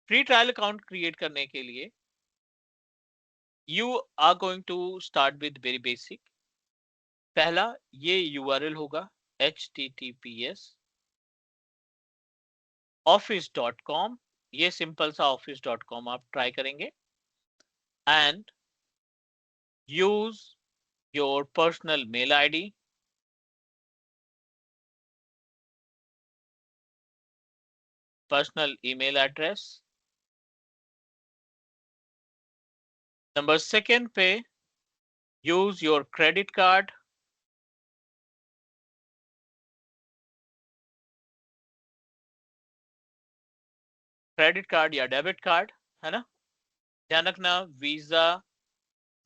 फ्री ट्रायल अकाउंट क्रिएट करने के लिए you are going to start with very basic. पहला, ये यूआरएल होगा https office.com। ये सिंपल सा office.com आप ट्राई करेंगे and use your personal mail ID, personal email address. Number second पे use your credit card, credit card या debit card, है ना, ध्यान रखना वीजा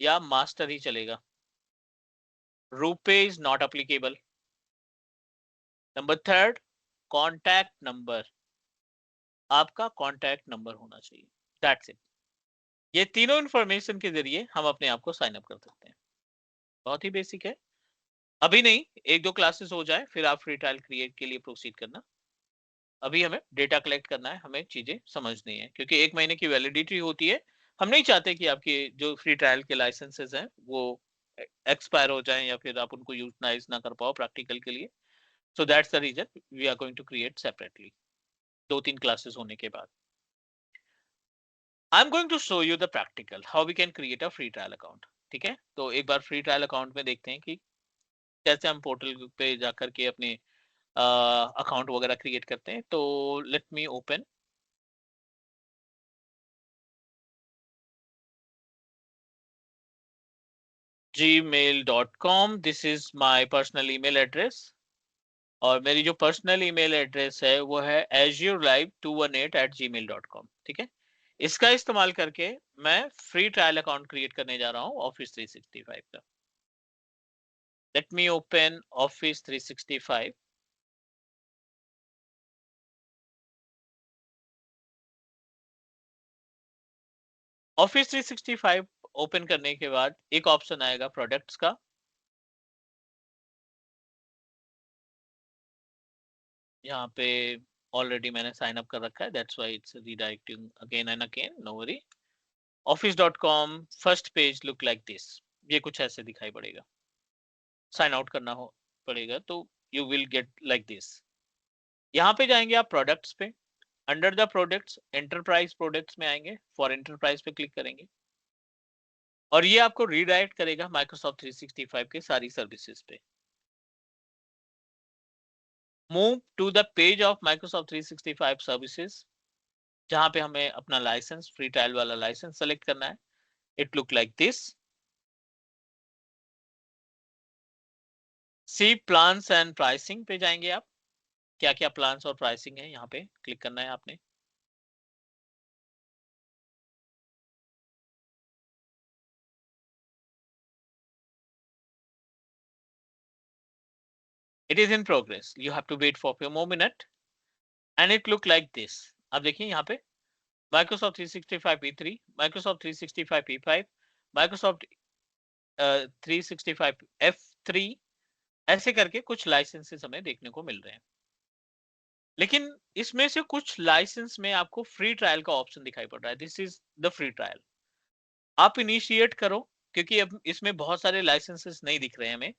या मास्टर ही चलेगा, RuPay is not applicable. Number third, contact number, आपका कॉन्टैक्ट नंबर होना चाहिए, दैट्स इट। ये तीनों इंफॉर्मेशन के जरिए हम अपने आप को साइन अप कर सकते हैं। बहुत ही बेसिक है, अभी नहीं, 1-2 क्लासेस हो जाए फिर आप फ्री ट्रायल क्रिएट के लिए प्रोसीड करना। अभी हमें डेटा कलेक्ट करना है, हमें चीजें समझनी है, क्योंकि 1 महीने की वैलिडिटी होती है। हम नहीं चाहते कि आपके जो फ्री ट्रायल के लाइसेंसेस हैं वो एक्सपायर हो जाएं या फिर आप उनको यूटिलाइज ना कर पाओ प्रैक्टिकल के लिए। So that's the reason we are going to create separately 2-3 classes होने के बाद। I am going to show you the practical how we can create a free trial account. ठीक है, तो एक बार फ्री ट्रायल अकाउंट में देखते हैं कि कैसे हम पोर्टल पे जाकर के अपने अकाउंट वगैरह क्रिएट करते हैं। तो let me open gmail.com। This is my personal email address, और मेरी जो पर्सनल ईमेल एड्रेस है वो है azurelive218@gmail.com। ठीक है, इसका इस्तेमाल करके मैं फ्री ट्रायल अकाउंट क्रिएट करने जा रहा हूँ ऑफिस 365 का। Let me open office 365। Office 365 open करने के बाद एक ऑप्शन आएगा प्रोडक्ट्स का। यहाँ पे ऑलरेडी मैंने साइन अप कर रखा है, that's why it's redirecting again and again, no worry. office.com first page look like this, ये कुछ ऐसे दिखाई पड़ेगा। साइन आउट करना हो पड़ेगा तो you will get like this. यहाँ पे जाएंगे आप प्रोडक्ट्स पे, under the products enterprise products में आएंगे, फॉर एंटरप्राइज पे क्लिक करेंगे और ये आपको रीडायरेक्ट करेगा माइक्रोसॉफ्ट 365 के सारी सर्विसेज पे। Move to the page of Microsoft 365 services, जहां पे हमें अपना लाइसेंस फ्री ट्रायल वाला लाइसेंस सेलेक्ट करना है। It look like this. See plans and pricing पे जाएंगे आप, क्या क्या प्लान्स और प्राइसिंग है यहाँ पे क्लिक करना है आपने. It is in progress. You have to wait for a few more minutes. And it look like this. अब देखिए यहाँ पे Microsoft 365 E3, Microsoft 365 E5, Microsoft 365 F3, ऐसे करके कुछ लाइसेंसेस हमें देखने को मिल रहे हैं. लेकिन इसमें से कुछ लाइसेंस में आपको फ्री ट्रायल का ऑप्शन दिखाई पड़ रहा है. This is the free trial. आप इनिशिएट करो, क्योंकि अब इसमें बहुत सारे लाइसेंसेस नहीं दिख रहे हैं हमें.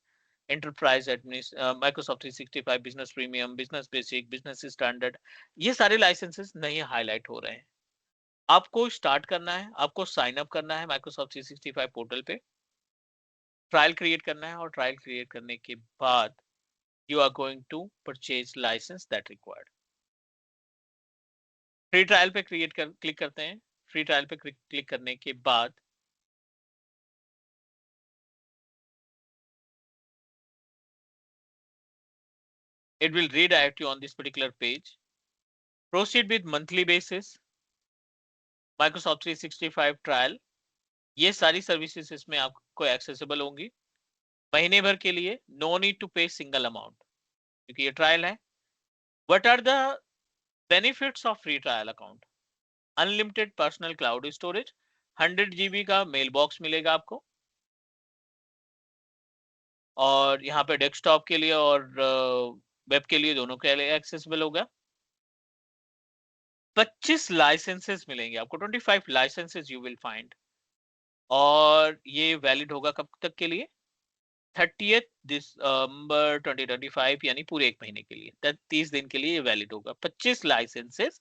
Enterprise Microsoft 365 business premium, business basic, business standard, ये सारे लाइसेंसेस नहीं हाईलाइट हो रहे हैं. आपको स्टार्ट करना है, आपको साइन अप करना है माइक्रोसॉफ्ट 365 पोर्टल पे, ट्रायल क्रिएट करना है, और ट्रायल क्रिएट करने के बाद you are going to purchase licence that required. Free trial पे क्लिक करते हैं. फ्री ट्रायल पे क्लिक करने के बाद it will redirect you on this particular page. Proceed with monthly basis, Microsoft 365 trial. ये सारी सर्विसेज इसमें आपको एक्सेसिबल होंगी महीने भर के लिए. No need to pay single amount, क्योंकि ये ट्रायल है. What are the benefits of free trial account? Unlimited personal cloud storage, 100 GB का मेल बॉक्स मिलेगा आपको, और यहाँ पे डेस्कटॉप के लिए और वेब के लिए दोनों के लिए एक्सेसिबल होगा. 25 लाइसेंसेस मिलेंगे आपको, 25 लाइसेंसेस यू विल फाइंड. और ये वैलिड होगा कब तक के लिए? 30th दिसंबर 2025, यानी पूरे एक महीने के लिए, 30 दिन के लिए ये वैलिड होगा. 25 लाइसेंसेस,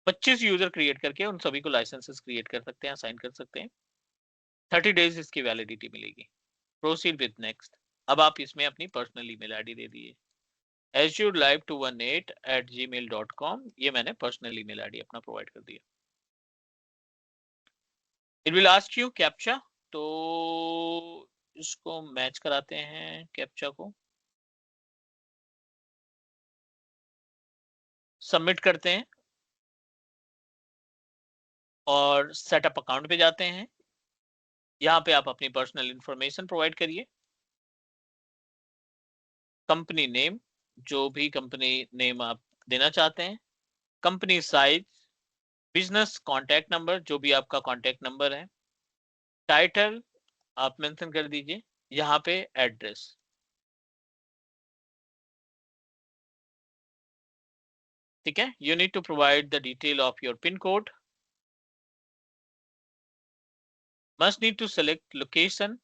25 यूजर क्रिएट करके उन सभी को लाइसेंसेस क्रिएट कर सकते हैं, असाइन कर सकते हैं. 30 डेज इसकी वैलिडिटी मिलेगी. Proceed with next. अब आप इसमें अपनी पर्सनल ईमेल आईडी दे दिए, azurelive218@gmail.com. ये मैंने पर्सनल ईमेल आईडी अपना प्रोवाइड कर दिया. It will ask you captcha, तो इसको मैच कराते हैं कैप्चा को, सबमिट करते हैं और सेटअप अकाउंट पे जाते हैं. यहाँ पे आप अपनी पर्सनल इंफॉर्मेशन प्रोवाइड करिए. कंपनी नेम, जो भी कंपनी नेम आप देना चाहते हैं. Company size, business contact number, जो भी आपका कॉन्टैक्ट नंबर है. टाइटल आप मेंशन कर दीजिए. यहाँ पे एड्रेस, ठीक है. You need to provide the detail of your pin code. Must need to select location.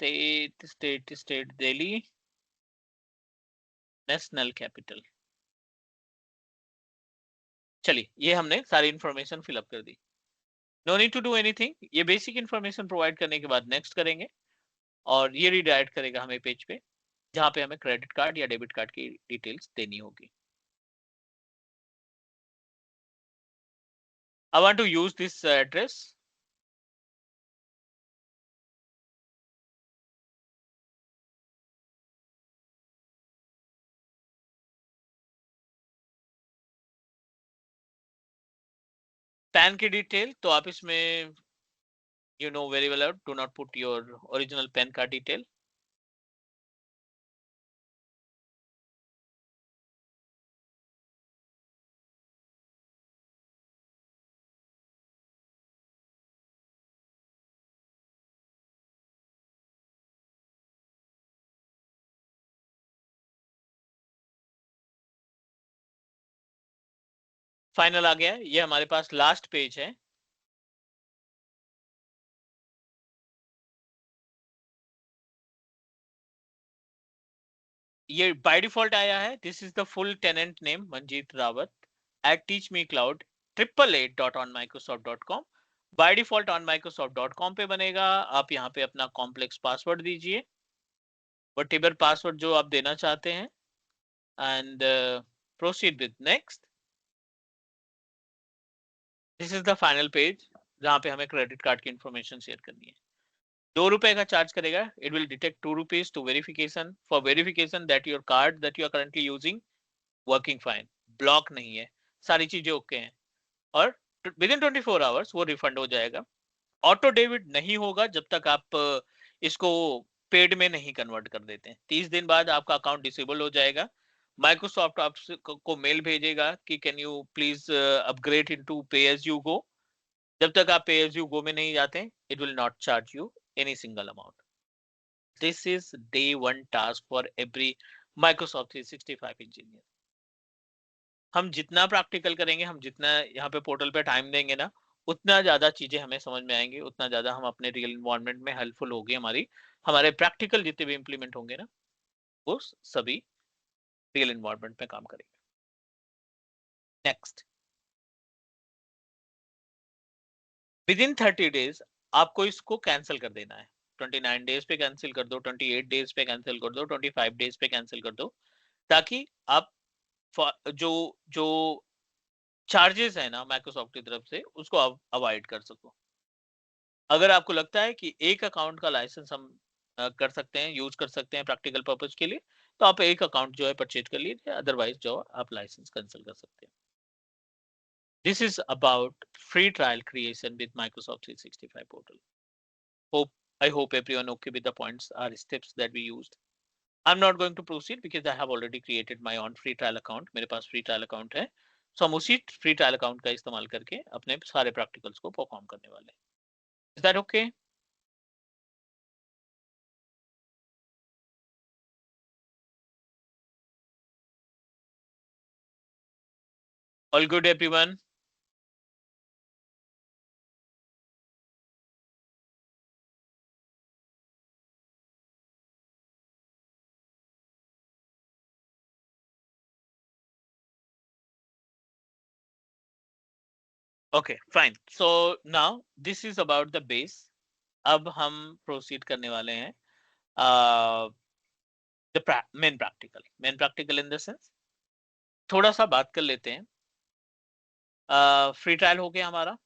State Delhi, national capital. चलिए, ये हमने सारी इंफॉर्मेशन फिलअप कर दी. No need to do anything. ये बेसिक इंफॉर्मेशन प्रोवाइड करने के बाद नेक्स्ट करेंगे, और ये रिडायरेक्ट करेगा हमें पेज पे, जहां पे हमें क्रेडिट कार्ड या डेबिट कार्ड की डिटेल्स देनी होगी. I want to use this address. Pan की डिटेल तो आप इसमें you know very well, do not put your original PAN card detail. Final आ गया. ये हमारे पास लास्ट पेज है. ये बाय डिफॉल्ट आया है. This is the full tenant name, Manjeet Rawat at teachmecloud 888.onmicrosoft.com। By default onmicrosoft.com पे बनेगा। आप यहाँ पे अपना कॉम्प्लेक्स पासवर्ड दीजिए, वटेवर पासवर्ड जो आप देना चाहते हैं, and proceed with next. This is the final page जहाँ पे हमें क्रेडिट कार्ड की इंफॉर्मेशन शेयर करनी है। ₹2 का चार्ज करेगा। It will detect ₹2 to verification, for verification that your card that you are currently using working fine, block नहीं है, सारी चीजें ओके हैं, और विद इन 24 आवर्स वो रिफंड हो जाएगा। ऑटो डेबिट नहीं होगा जब तक आप इसको पेड में नहीं कन्वर्ट कर देते हैं। 30 दिन बाद आपका अकाउंट डिसेबल हो जाएगा। माइक्रोसॉफ्ट आपको मेल भेजेगा कि can you please upgrade into पे एज यू गो। जब तक आप पे एज यू गो में नहीं जाते, it will not charge you any single amount. This is day 1 task for every Microsoft 365 engineer. हम जितना प्रैक्टिकल करेंगे, हम जितना यहाँ पे पोर्टल पे टाइम देंगे ना, उतना ज्यादा चीजें हमें समझ में आएंगी, उतना ज्यादा हम अपने रियल इन्वायरमेंट में हेल्पफुल होगी हमारी। हमारे प्रैक्टिकल जितने भी इंप्लीमेंट होंगे ना, वो सभी रियल इन्वायरमेंट में काम करेंगे। नेक्स्ट, विद इन 30 डेज आपको इसको कैंसिल कर देना है। 29 डेज पे कैंसिल कर दो, 28 डेज पे कैंसिल कर दो, 25 डेज पे कैंसिल कर दो, ताकि आप जो जो चार्जेस है ना माइक्रोसॉफ्ट की तरफ से, उसको आप अवॉइड कर सको। अगर आपको लगता है कि एक अकाउंट का लाइसेंस हम कर सकते हैं, यूज कर सकते हैं प्रैक्टिकल पर्पस के लिए, तो आप एक अकाउंट जो है परचेज कर लीजिए, अदरवाइज जो आप लाइसेंस कैंसिल कर सकते हैं। This is about free trial creation with Microsoft 365 portal. I hope everyone okay with the points or steps that we used. I'm not going to proceed because I have already created my own free trial account. मेरे पास free trial account है, so हम उसी free trial account का इस्तेमाल करके अपने सारे practicals को perform करने वाले हैं। Is that okay? All good, everyone? Okay, fine. So now this is about the base. अब हम proceed करने वाले हैं the main practical. Main practical in the sense, थोड़ा सा बात कर लेते हैं। फ्री ट्रायल हो गया हमारा,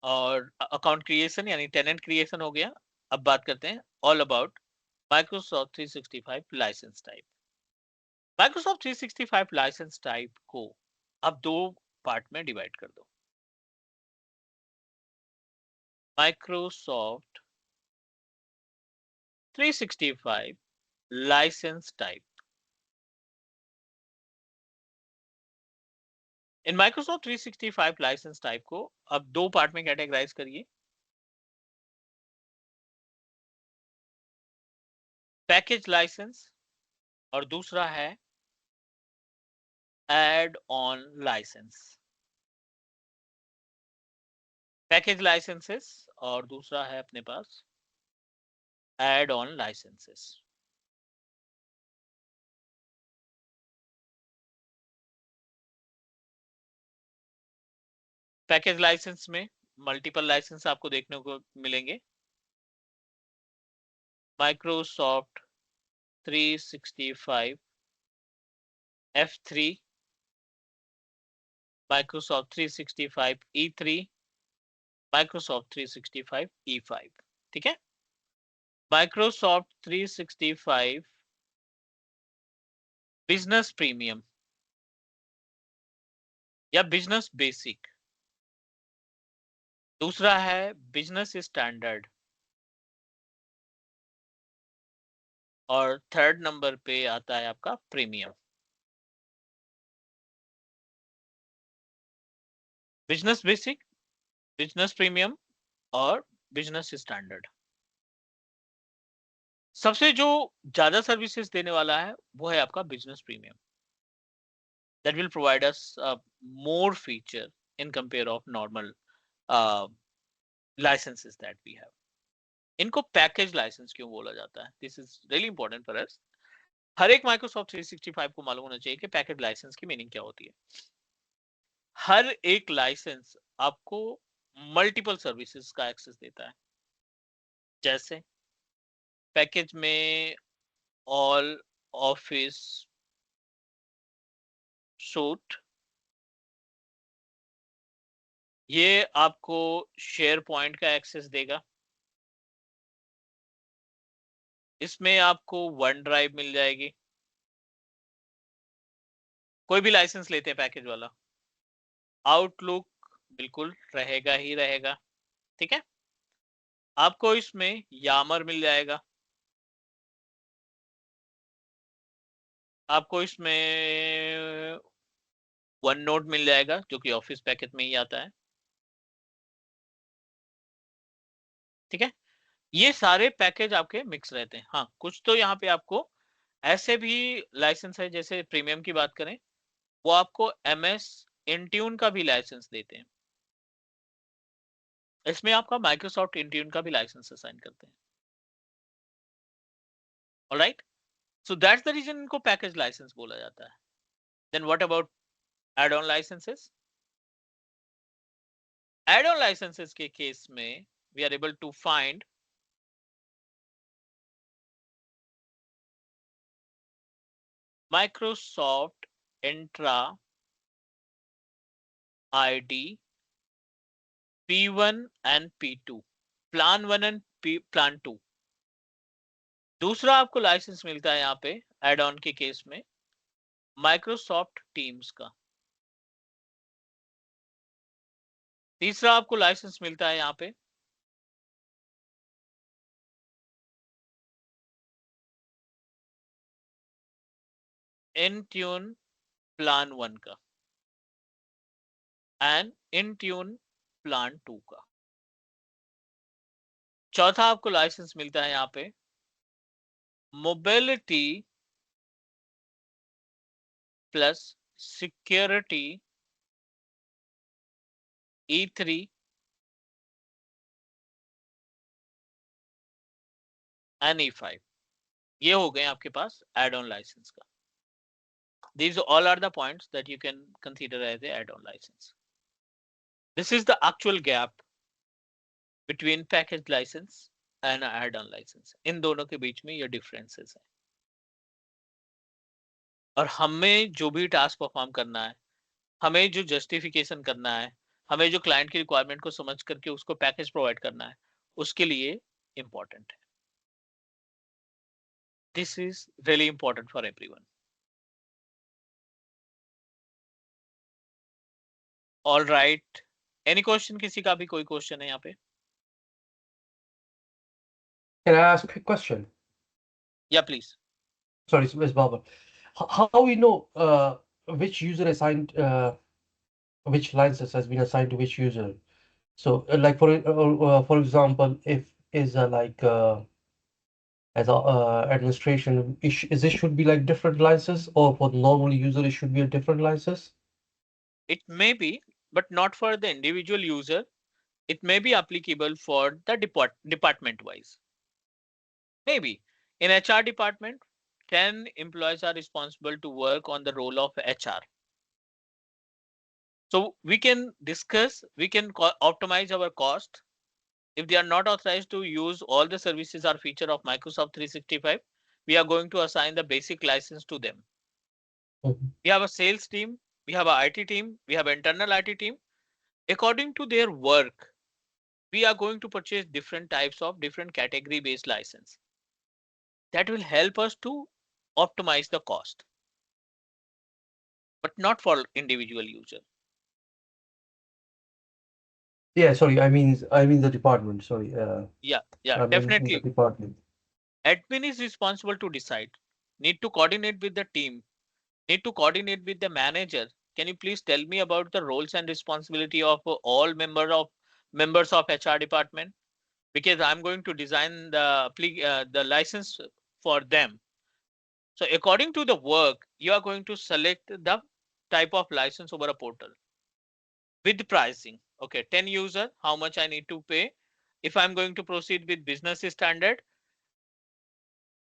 और अकाउंट क्रिएशन यानी टेनेंट क्रिएशन हो गया। अब बात करते हैं all about Microsoft 365 licence type. Microsoft 365 licence type को अब दो पार्ट में डिवाइड कर दो। Microsoft 365 licence type. इन माइक्रोसॉफ्ट 365 लाइसेंस टाइप को अब दो पार्ट में कैटेगराइज करिए। पैकेज लाइसेंस और दूसरा है add on license. Package licenses और दूसरा है अपने पास add on licenses. Package license में मल्टीपल लाइसेंस आपको देखने को मिलेंगे। Microsoft 365 F3, Microsoft 365 E3, Microsoft 365 E5। ठीक है। माइक्रोसॉफ्ट 365 बिजनेस प्रीमियम या बिजनेस बेसिक, दूसरा है बिजनेस स्टैंडर्ड, और थर्ड नंबर पे आता है आपका premium. Business basic, business premium और बिजनेस स्टैंडर्ड। सबसे जो ज्यादा सर्विसेज देने वाला है वो है आपका business premium. That will provide us more feature in compare of normal licenses that we have. इनको पैकेज लाइसेंस क्यों बोला जाता है? This is really important for us. हर एक माइक्रोसॉफ्ट 365 को मालूम होना चाहिए कि पैकेज लाइसेंस की मीनिंग क्या होती है। हर एक लाइसेंस आपको मल्टीपल सर्विसेज का एक्सेस देता है। जैसे पैकेज में ऑल ऑफिस सूट, ये आपको शेयर पॉइंट का एक्सेस देगा। इसमें आपको वन ड्राइव मिल जाएगी। कोई भी लाइसेंस लेते हैं पैकेज वाला, आउटलुक बिल्कुल रहेगा ही रहेगा, ठीक है। आपको इसमें यामर मिल जाएगा, आपको इसमें वन नोट मिल जाएगा जो कि ऑफिस पैकेज में ही आता है, ठीक है। ये सारे पैकेज आपके मिक्स रहते हैं। हाँ, कुछ तो यहाँ पे आपको ऐसे भी लाइसेंस है, जैसे प्रीमियम की बात करें, वो आपको MS इंट्यून का भी लाइसेंस देते हैं। इसमें आपका माइक्रोसॉफ्ट इंट्यून का भी लाइसेंस असाइन करते हैं। Alright, so that's the reason इनको पैकेज लाइसेंस बोला जाता है। Then what about add on licences? Add on licences के केस में we are able to find Microsoft Entra ID P1 and P2, Plan 1 and Plan 2। दूसरा आपको licence मिलता है यहाँ पे एड ऑन के केस में माइक्रोसॉफ्ट टीम्स का। तीसरा आपको लाइसेंस मिलता है यहाँ पे Intune Plan 1 का एंड Intune Plan 2 का। चौथा आपको लाइसेंस मिलता है यहाँ पे mobility plus security E3 and E5। ये हो गए आपके पास एड ऑन लाइसेंस का। These all are the points that you can consider as a add-on license. This is the actual gap between package license and add-on license. इन दोनों के बीच में ये differences हैं। और हमें जो भी टास्क परफॉर्म करना है, हमें जो जस्टिफिकेशन करना है, हमें जो क्लाइंट की रिक्वायरमेंट को समझ करके उसको पैकेज प्रोवाइड करना है, उसके लिए इंपॉर्टेंट है। This is really important for everyone. All right, any question? किसी का भी कोई क्वेश्चन है यहाँ पे? Can I ask a question? या please. Sorry, Ms. Baba. How we know which user assigned which license has been assigned to which user? So, like for example, if is like as a administration, is it should be like different license, or for the normal user it should be a different license? It may be, but not for the individual user. It may be applicable for the department wise. Maybe in HR department, 10 employees are responsible to work on the role of HR. So we can discuss, we can optimize our cost. If they are not authorized to use all the services or feature of Microsoft 365, we are going to assign the basic license to them. Mhm. We have a sales team, we have an IT team, we have an internal IT team. According to their work, we are going to purchase different types of different category based license. That will help us to optimize the cost, but not for individual user. Yeah, sorry, I mean the department. Sorry, Yeah, I mean definitely. the department. Admin is responsible to decide, need to coordinate with the team, need to coordinate with the manager. Can you please tell me about the roles and responsibility of all members of HR department? Because I'm going to design the license for them. So according to the work, you are going to select the type of license over a portal with pricing. Okay, 10 user, how much I need to pay? If I'm going to proceed with business standard,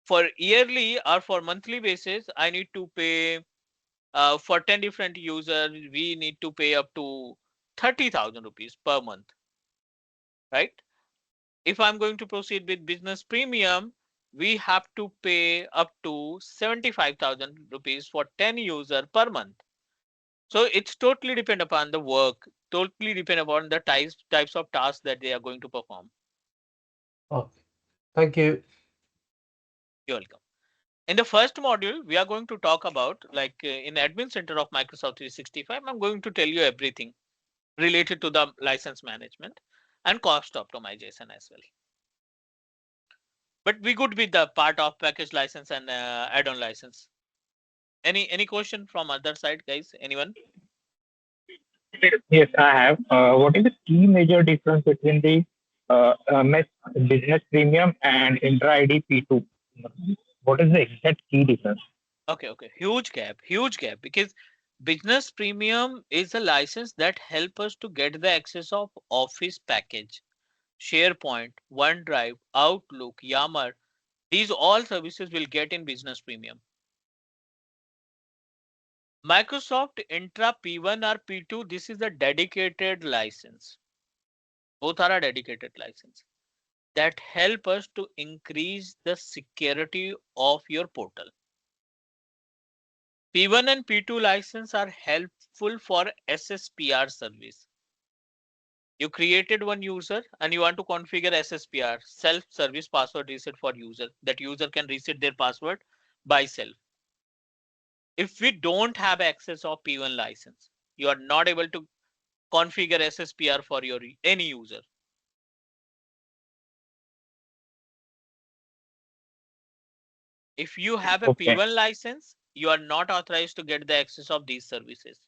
for yearly or for monthly basis, I need to pay for 10 different users, we need to pay up to 30,000 rupees per month, right? If I'm going to proceed with business premium, we have to pay up to 75,000 rupees for 10 users per month. So it's totally depend upon the work, totally depend upon the types of tasks that they are going to perform. Okay. Thank you. You're welcome. In the first module, we are going to talk about like in Admin Center of Microsoft 365, I'm going to tell you everything related to the license management and cost optimization as well. But we good with the part of package license and add-on license. Any question from other side, guys? Anyone? Yes, I have. What is the key major difference between the MS Business Premium and Intra ID P2? What is the exact key difference? Okay, huge gap because business premium is a license that help us to get the access of Office package, SharePoint, OneDrive, Outlook, Yammer. These all services will get in business premium. Microsoft Intra P1 or P2, this is a dedicated license. Both are a dedicated license that help us to increase the security of your portal. P1 and P2 license are helpful for SSPR service. You created one user and you want to configure SSPR, self-service password reset for user. That user can reset their password by self. If we don't have access of P1 license, you are not able to configure SSPR for your any user. If you have a Okay. P1 license, you are not authorized to get the access of these services.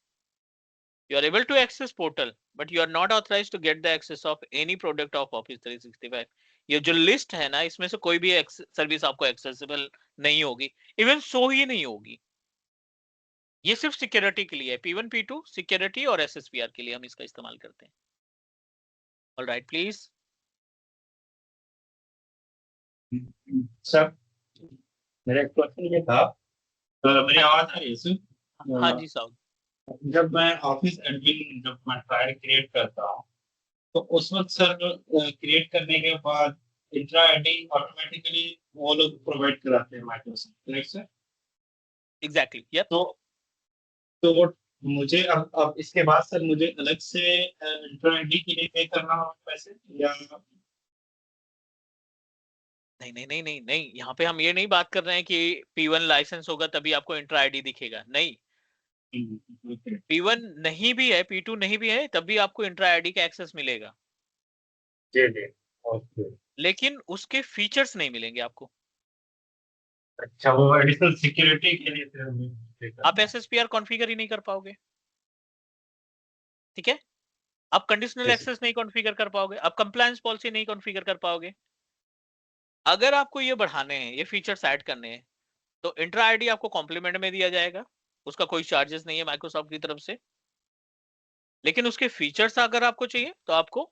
You are able to access portal, but you are not authorized to get the access of any product of Office 365. ये जो list है ना, इसमें से कोई भी service आपको accessible नहीं होगी, इवन सो ही नहीं होगी. ये सिर्फ सिक्योरिटी के लिए है. P1 P2 सिक्योरिटी और SSPR के लिए हम इसका इस्तेमाल करते हैं. All right, please. सर मेरा एक क्वेश्चन ये था, मेरी आवाज आ रही है सर? हाँ जी साहब. जब मैं ऑफिस एडमिन जब मैं फाइल क्रिएट करता हूँ तो उस वक्त सर क्रिएट करने के बाद इंट्रा आईडी ऑटोमेटिकली वो लोग प्रोवाइड कराते हैं Microsoft, correct sir? Exactly. Yep. तो वो मुझे अब इसके बाद सर मुझे अलग से इंट्रा आईडी के लिए पे करना होगा पैसे या नहीं, यहाँ पे हम ये नहीं बात कर रहे हैं कि P1 लाइसेंस होगा तभी आपको इंट्रा आईडी दिखेगा. नहीं, P1 नहीं भी है, P2 नहीं भी है, तब भी आपको इंट्रा आईडी का एक्सेस मिलेगा. जी ओके. लेकिन उसके फीचर्स नहीं मिलेंगे आपको. अच्छा, वो एडिशनल सिक्योरिटी के लिए फिर हमें आप SSPR कॉन्फ़िगर ही नहीं कर पाओगे. ठीक है, आप कंडीशनल एक्सेस नहीं कॉन्फ़िगर कर पाओगे, आप कंप्लायंस पॉलिसी नहीं कॉन्फ़िगर कर पाओगे. अगर आपको ये बढ़ाने हैं, ये फीचर्स ऐड करने हैं, तो इंट्रा आईडी आपको कॉम्प्लीमेंट में दिया जाएगा. उसका कोई चार्जेस नहीं है माइक्रोसॉफ्ट की तरफ से. लेकिन उसके फीचर्स अगर आपको चाहिए तो आपको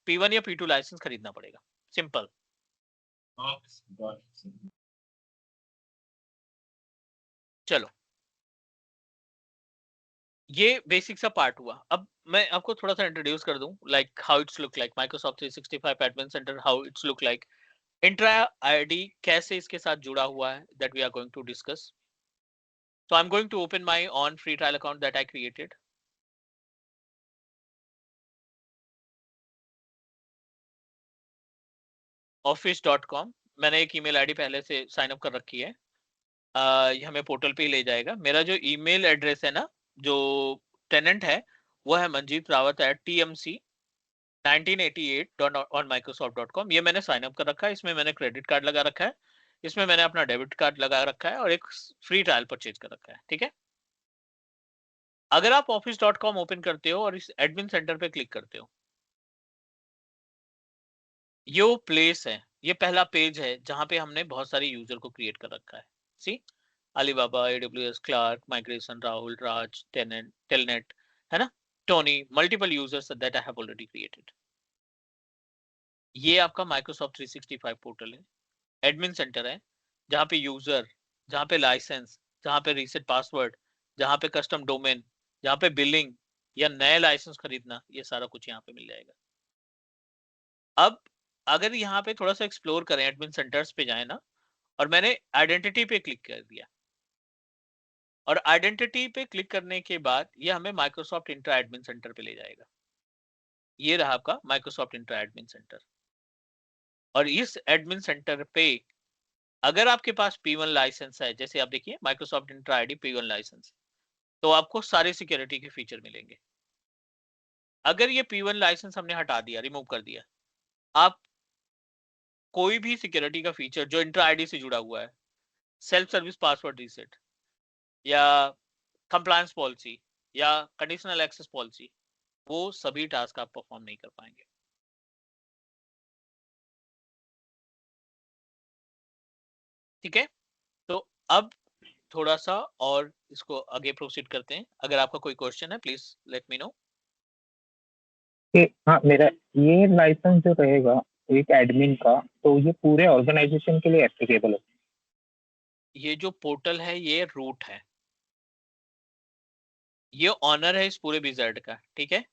P1 या P2 लाइसेंस खरीदना पड़ेगा. सिंपल. चलो, ये बेसिक सा पार्ट हुआ. अब मैं आपको थोड़ा सा इंट्रोड्यूस कर दूं, like how it's look like Microsoft 365 admin centre, how it's look like. Entra ID कैसे इसके साथ जुड़ा हुआ है, that we are going to discuss. So I'm going to open my own free trial account that I created. office.com. मैंने एक email ID पहले से साइन अप कर रखी है. ये हमें पोर्टल पे ही ले जाएगा. मेरा जो ईमेल एड्रेस है ना, जो टेनेंट है, वो है manjeetrawat@tmc1988.onmicrosoft.com. ये मैंने साइन अप कर रखा है. इसमें मैंने क्रेडिट कार्ड लगा रखा है, इसमें मैंने अपना डेबिट कार्ड लगा रखा है और एक फ्री ट्रायल परचेज कर रखा है. ठीक है. अगर आप office.com ओपन करते हो और इस एडमिन सेंटर पे क्लिक करते हो, ये वो प्लेस है, ये पहला पेज है जहां पे हमने बहुत सारे यूजर को क्रिएट कर रखा है. See, Alibaba, AWS, Clark, migration, Rahul, Raj, Telnet, है ना, Tony, multiple users that I have already created. ये आपका माइक्रोसॉफ्ट 365 पोर्टल है, एडमिन सेंटर है, जहां पे यूजर, जहां पे लाइसेंस, जहां पे रीसेट पासवर्ड, जहाँ पे कस्टम डोमेन, जहाँ पे बिलिंग या नए लाइसेंस खरीदना, ये सारा कुछ यहाँ पे मिल जाएगा। अब अगर यहाँ पे थोड़ा सा एक्सप्लोर करें, एडमिन सेंटर्स पे जाए ना, और मैंने आइडेंटिटी पे क्लिक कर दिया, और आइडेंटिटी पे क्लिक करने के बाद ये हमें माइक्रोसॉफ्ट इंट्रा एडमिन सेंटर पे ले जाएगा। ये रहा आपका माइक्रोसॉफ्ट इंट्रा एडमिन सेंटर। और इस एडमिन सेंटर पे अगर आपके पास P1 लाइसेंस है, जैसे आप देखिए Microsoft intra ID P1 licence, तो आपको सारे सिक्योरिटी के फीचर मिलेंगे। अगर ये P1 लाइसेंस हमने हटा दिया, रिमूव कर दिया, आप कोई भी सिक्योरिटी का फीचर जो इंट्रा आईडी से जुड़ा हुआ है, सेल्फ सर्विस पासवर्ड रीसेट या कंप्लायंस पॉलिसी या कंडीशनल एक्सेस पॉलिसी, वो सभी टास्क आप परफॉर्म नहीं कर पाएंगे। ठीक है, तो अब थोड़ा सा और इसको आगे प्रोसीड करते हैं। अगर आपका कोई क्वेश्चन है प्लीज लेट मी नो। हाँ, मेरा ये लाइसेंस जो रहेगा एक एडमिन का, तो ये पूरे ऑर्गेनाइजेशन के लिए एप्लीकेबल है? ये जो पोर्टल है ये रूट है, ये ऑनर है इस पूरे विजार्ड का। ठीक है,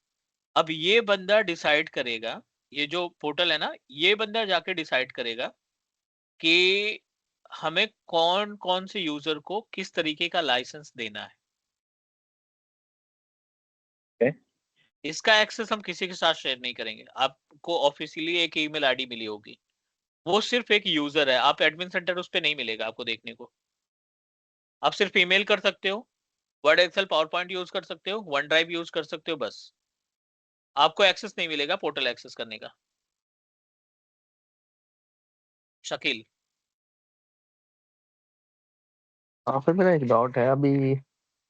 अब ये बंदा डिसाइड करेगा, ये जो पोर्टल है ना, ये बंदा जाके डिसाइड करेगा कि हमें कौन कौन से यूजर को किस तरीके का लाइसेंस देना है। इसका एक्सेस हम किसी के साथ शेयर नहीं करेंगे। आपको ऑफिशियली एक ईमेल आईडी मिली होगी, वो सिर्फ एक यूजर है, आप एडमिन सेंटर उस पर नहीं मिलेगा आपको देखने को। आप सिर्फ ईमेल कर सकते हो, Word Excel PowerPoint use कर सकते हो, वन ड्राइव यूज कर सकते हो, बस आपको एक्सेस नहीं मिलेगा पोर्टल एक्सेस करने का। शकील, फिर मेरा एक डाउट है, अभी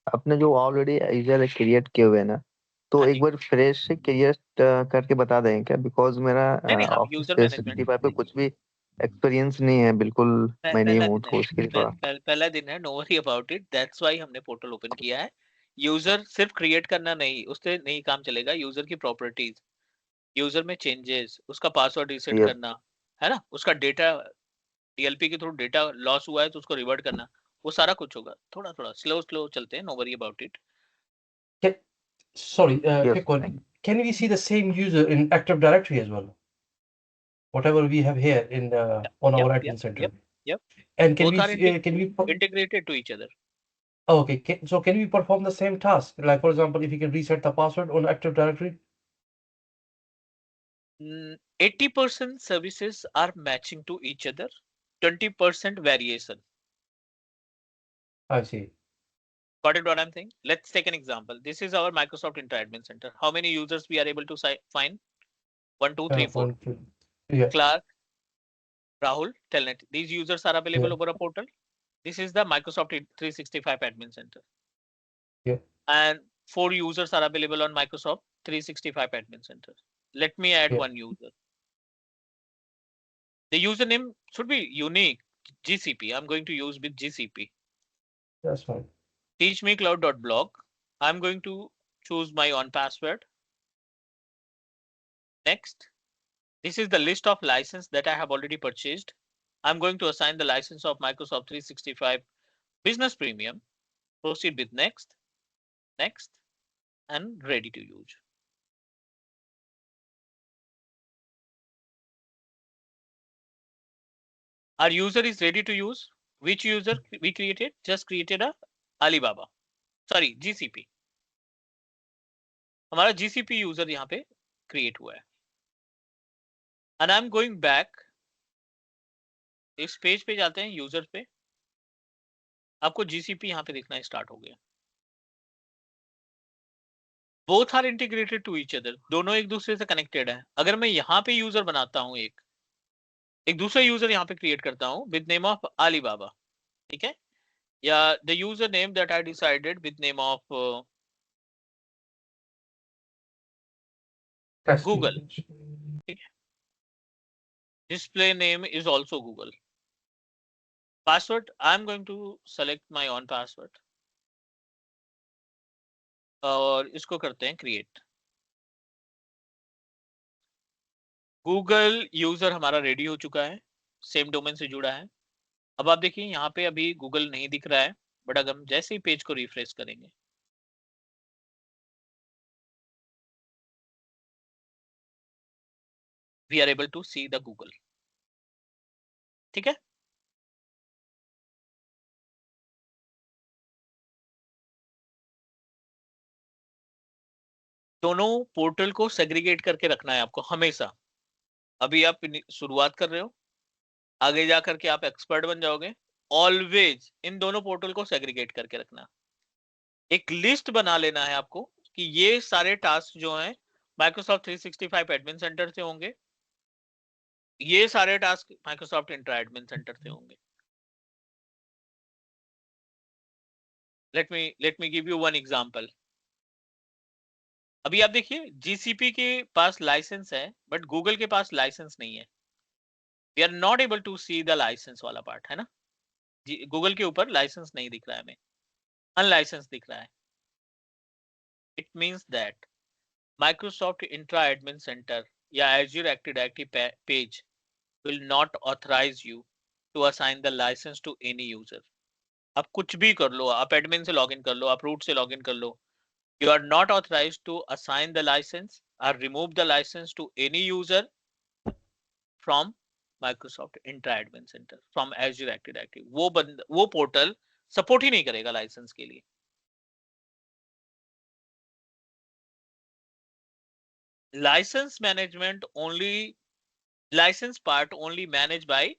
आपने जो ऑलरेडी यूजर क्रिएट किए हुए हैं ना, तो हाँ एक जी, बार फ्रेश से क्रिएट करके बता दें क्या? बिकॉज मेरा नहीं हम ऑफिस यूजर मैनेजमेंट 365 पे कुछ भी एक्सपीरियंस नहीं है, बिल्कुल मैं नहीं पहला हूँ, दिन तो उसके लिए है, थोड़ा। पहला दिन है, no worry about it, that's why हमने पोर्टल ओपन किया है। यूजर सिर्फ क्रिएट करना नहीं, उससे नहीं काम चलेगा। यूजर की प्रॉपर्टीज, यूजर में चेंजेस, उसका पासवर्ड रीसेट यस। करना, है ना, उसका डेटा DLP के थ्रू डेटा लॉस हुआ है तो उसको रिवर्ट करना, वो सारा कुछ होगा। थोड़ा थोड़ा स्लो स्लो चलते हैं, no worry about it. Sorry, yes. quick one. Can we see the same user in Active Directory as well? Whatever we have here in on our admin center. Yep. And can Both we are can we integrated to each other. okay? So can we perform the same task? Like for example, if you can reset the password on Active Directory. 80% services are matching to each other, 20% variation. I see. Got it what I'm saying? Let's take an example. This is our Microsoft Intra Admin Center. How many users we are able to find? 1, 2, 3, 4. 1, 2. Yeah. Clark, Rahul, Telnet. These users are available Yeah. over a portal. This is the Microsoft 365 Admin Center. Yeah. And 4 users are available on Microsoft 365 Admin Center. Let me add Yeah. 1 user. The username should be unique. GCP. I'm going to use with GCP. That's fine. Teachmecloud.blog. I'm going to choose my own password. Next. This is the list of license that I have already purchased. I'm going to assign the license of Microsoft 365 Business Premium. Proceed with next, next, and ready to use. Our user is ready to use. Which user we created? Just created a Alibaba. Sorry, GCP. हमारा GCP user यहाँ पे create हुआ है. And I'm going back. इस page पे जाते हैं user पे, आपको GCP यहाँ पे दिखना स्टार्ट हो गया। Both are integrated to each other, दोनों एक दूसरे से कनेक्टेड है। अगर मैं यहाँ पे यूजर बनाता हूँ, एक दूसरा यूजर यहाँ पे क्रिएट करता हूँ विद नेम ऑफ अलीबाबा, ठीक है, या the user name that I decided with name of Google, ठीक है, display name is also Google. Password, I'm going to select my own password और इसको करते हैं क्रिएट। गूगल यूजर हमारा रेडी हो चुका है, सेम डोमेन से जुड़ा है। अब आप देखिए यहाँ पे अभी गूगल नहीं दिख रहा है, बट अगर हम जैसे ही पेज को रिफ्रेश करेंगे, we are able to see the Google. ठीक है, दोनों पोर्टल को सेग्रीगेट करके रखना है आपको हमेशा। अभी आप शुरुआत कर रहे हो, आगे जा करके आप एक्सपर्ट बन जाओगे। ऑलवेज इन दोनों पोर्टल को सेग्रीगेट करके रखना। एक लिस्ट बना लेना है आपको कि ये सारे टास्क जो हैं माइक्रोसॉफ्ट 365 एडमिन सेंटर से होंगे, ये सारे task Microsoft Entra admin centre से होंगे। Let me give you one example. अभी आप देखिए जीसीपी के पास लाइसेंस है बट गूगल के पास लाइसेंस नहीं है। We are not able to see the licence वाला पार्ट, है ना। गूगल के ऊपर लाइसेंस नहीं दिख रहा है, हमें अनलाइसेंस दिख रहा है। It means that Microsoft Entra admin centre या Azure active directory page will not authorize you to assign the license to any user। आप कुछ भी कर लो, आप एडमिन से लॉगिन कर लो, आप रूट से लॉगिन कर लो, you are not authorized to assign the license or remove the license to any user from Microsoft Intra Admin Center from Azure Active Directory। वो पोर्टल सपोर्ट ही नहीं करेगा लाइसेंस के लिए। Licence management only, licence part only manage by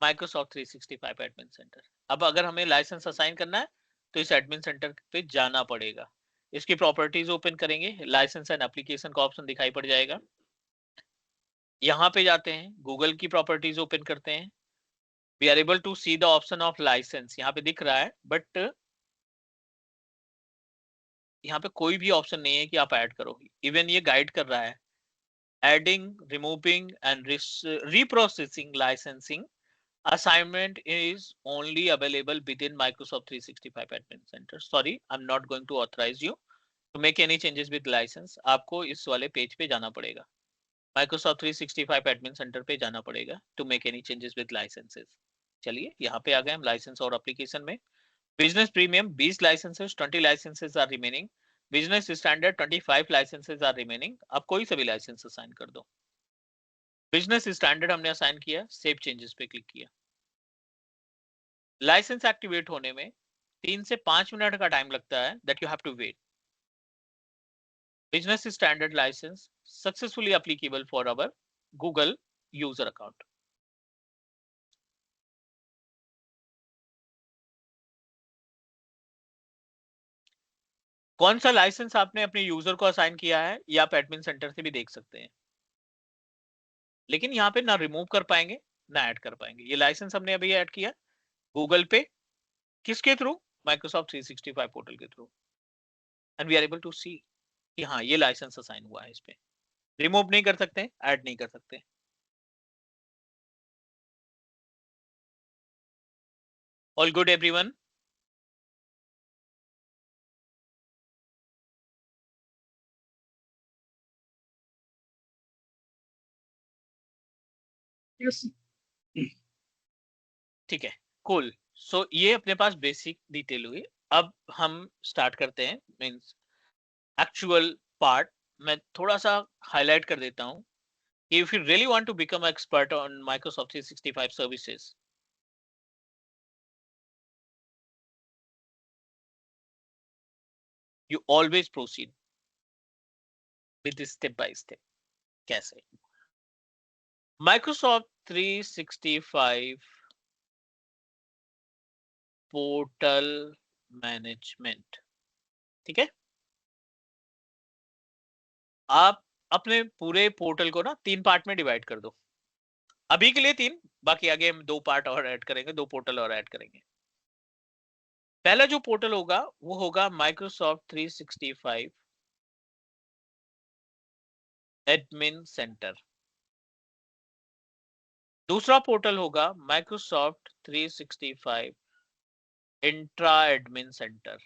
Microsoft 365 admin centre. अब अगर हमें licence assign करना है तो इस एडमिन सेंटर पे जाना पड़ेगा। इसकी प्रॉपर्टीज ओपन करेंगे, लाइसेंस एंड एप्लीकेशन का ऑप्शन दिखाई पड़ जाएगा। यहाँ पे जाते हैं, गूगल की प्रॉपर्टीज ओपन करते हैं। We are able to see the option of licence, यहाँ पे दिख रहा है बट यहाँ पे कोई भी ऑप्शन नहीं है कि आप ऐड करो। इवन ये गाइड कर रहा है adding, removing and reprocessing licensing assignment is only available within Microsoft 365 Admin Center। Sorry, I'm not going to authorize you to make any changes with license। आपको इस वाले पेज पे जाना पड़ेगा, Microsoft 365 Admin Center पे जाना पड़ेगा to make any changes with licenses। चलिए यहाँ पे आ गए हम लाइसेंस और एप्लीकेशन में। Business premium 20 licences, 20 licences are remaining. Business standard 25 licences are remaining. आप कोई सा भी लाइसेंस असाइन कर दो। बिजनेस स्टैंडर्ड हमने असाइन किया, सेव चेंजेस पे क्लिक किया। लाइसेंस एक्टिवेट होने में 3 से 5 मिनट का टाइम लगता है, that you have to wait. Business standard licence successfully applicable for our Google user account. कौन सा लाइसेंस आपने अपने यूजर को असाइन किया है ये आप एडमिन सेंटर से भी देख सकते हैं, लेकिन यहाँ पे ना रिमूव कर पाएंगे ना ऐड कर पाएंगे। ये लाइसेंस हमने अभी ऐड किया गूगल पे, किसके थ्रू, माइक्रोसॉफ्ट 365 पोर्टल के through, and we are able to see कि हाँ ये लाइसेंस असाइन हुआ है। इस पे रिमूव नहीं कर सकते, ऐड नहीं कर सकते। All good everyone? Yes। ठीक है, कूल। सो ये अपने पास बेसिक डिटेल हुई। अब हम स्टार्ट करते हैं मींस एक्चुअल पार्ट। मैं थोड़ा सा हाईलाइट कर देता हूं कि if you really want to become expert on Microsoft 365 services, you always proceed with this step by step। कैसे? Microsoft 365 पोर्टल मैनेजमेंट, ठीक है। आप अपने पूरे पोर्टल को ना 3 पार्ट में डिवाइड कर दो। अभी के लिए 3, बाकी आगे हम 2 पार्ट और ऐड करेंगे, 2 पोर्टल और ऐड करेंगे। पहला जो पोर्टल होगा वो होगा माइक्रोसॉफ्ट 365 एडमिन सेंटर। दूसरा पोर्टल होगा माइक्रोसॉफ्ट 365 इंट्रा एडमिन सेंटर।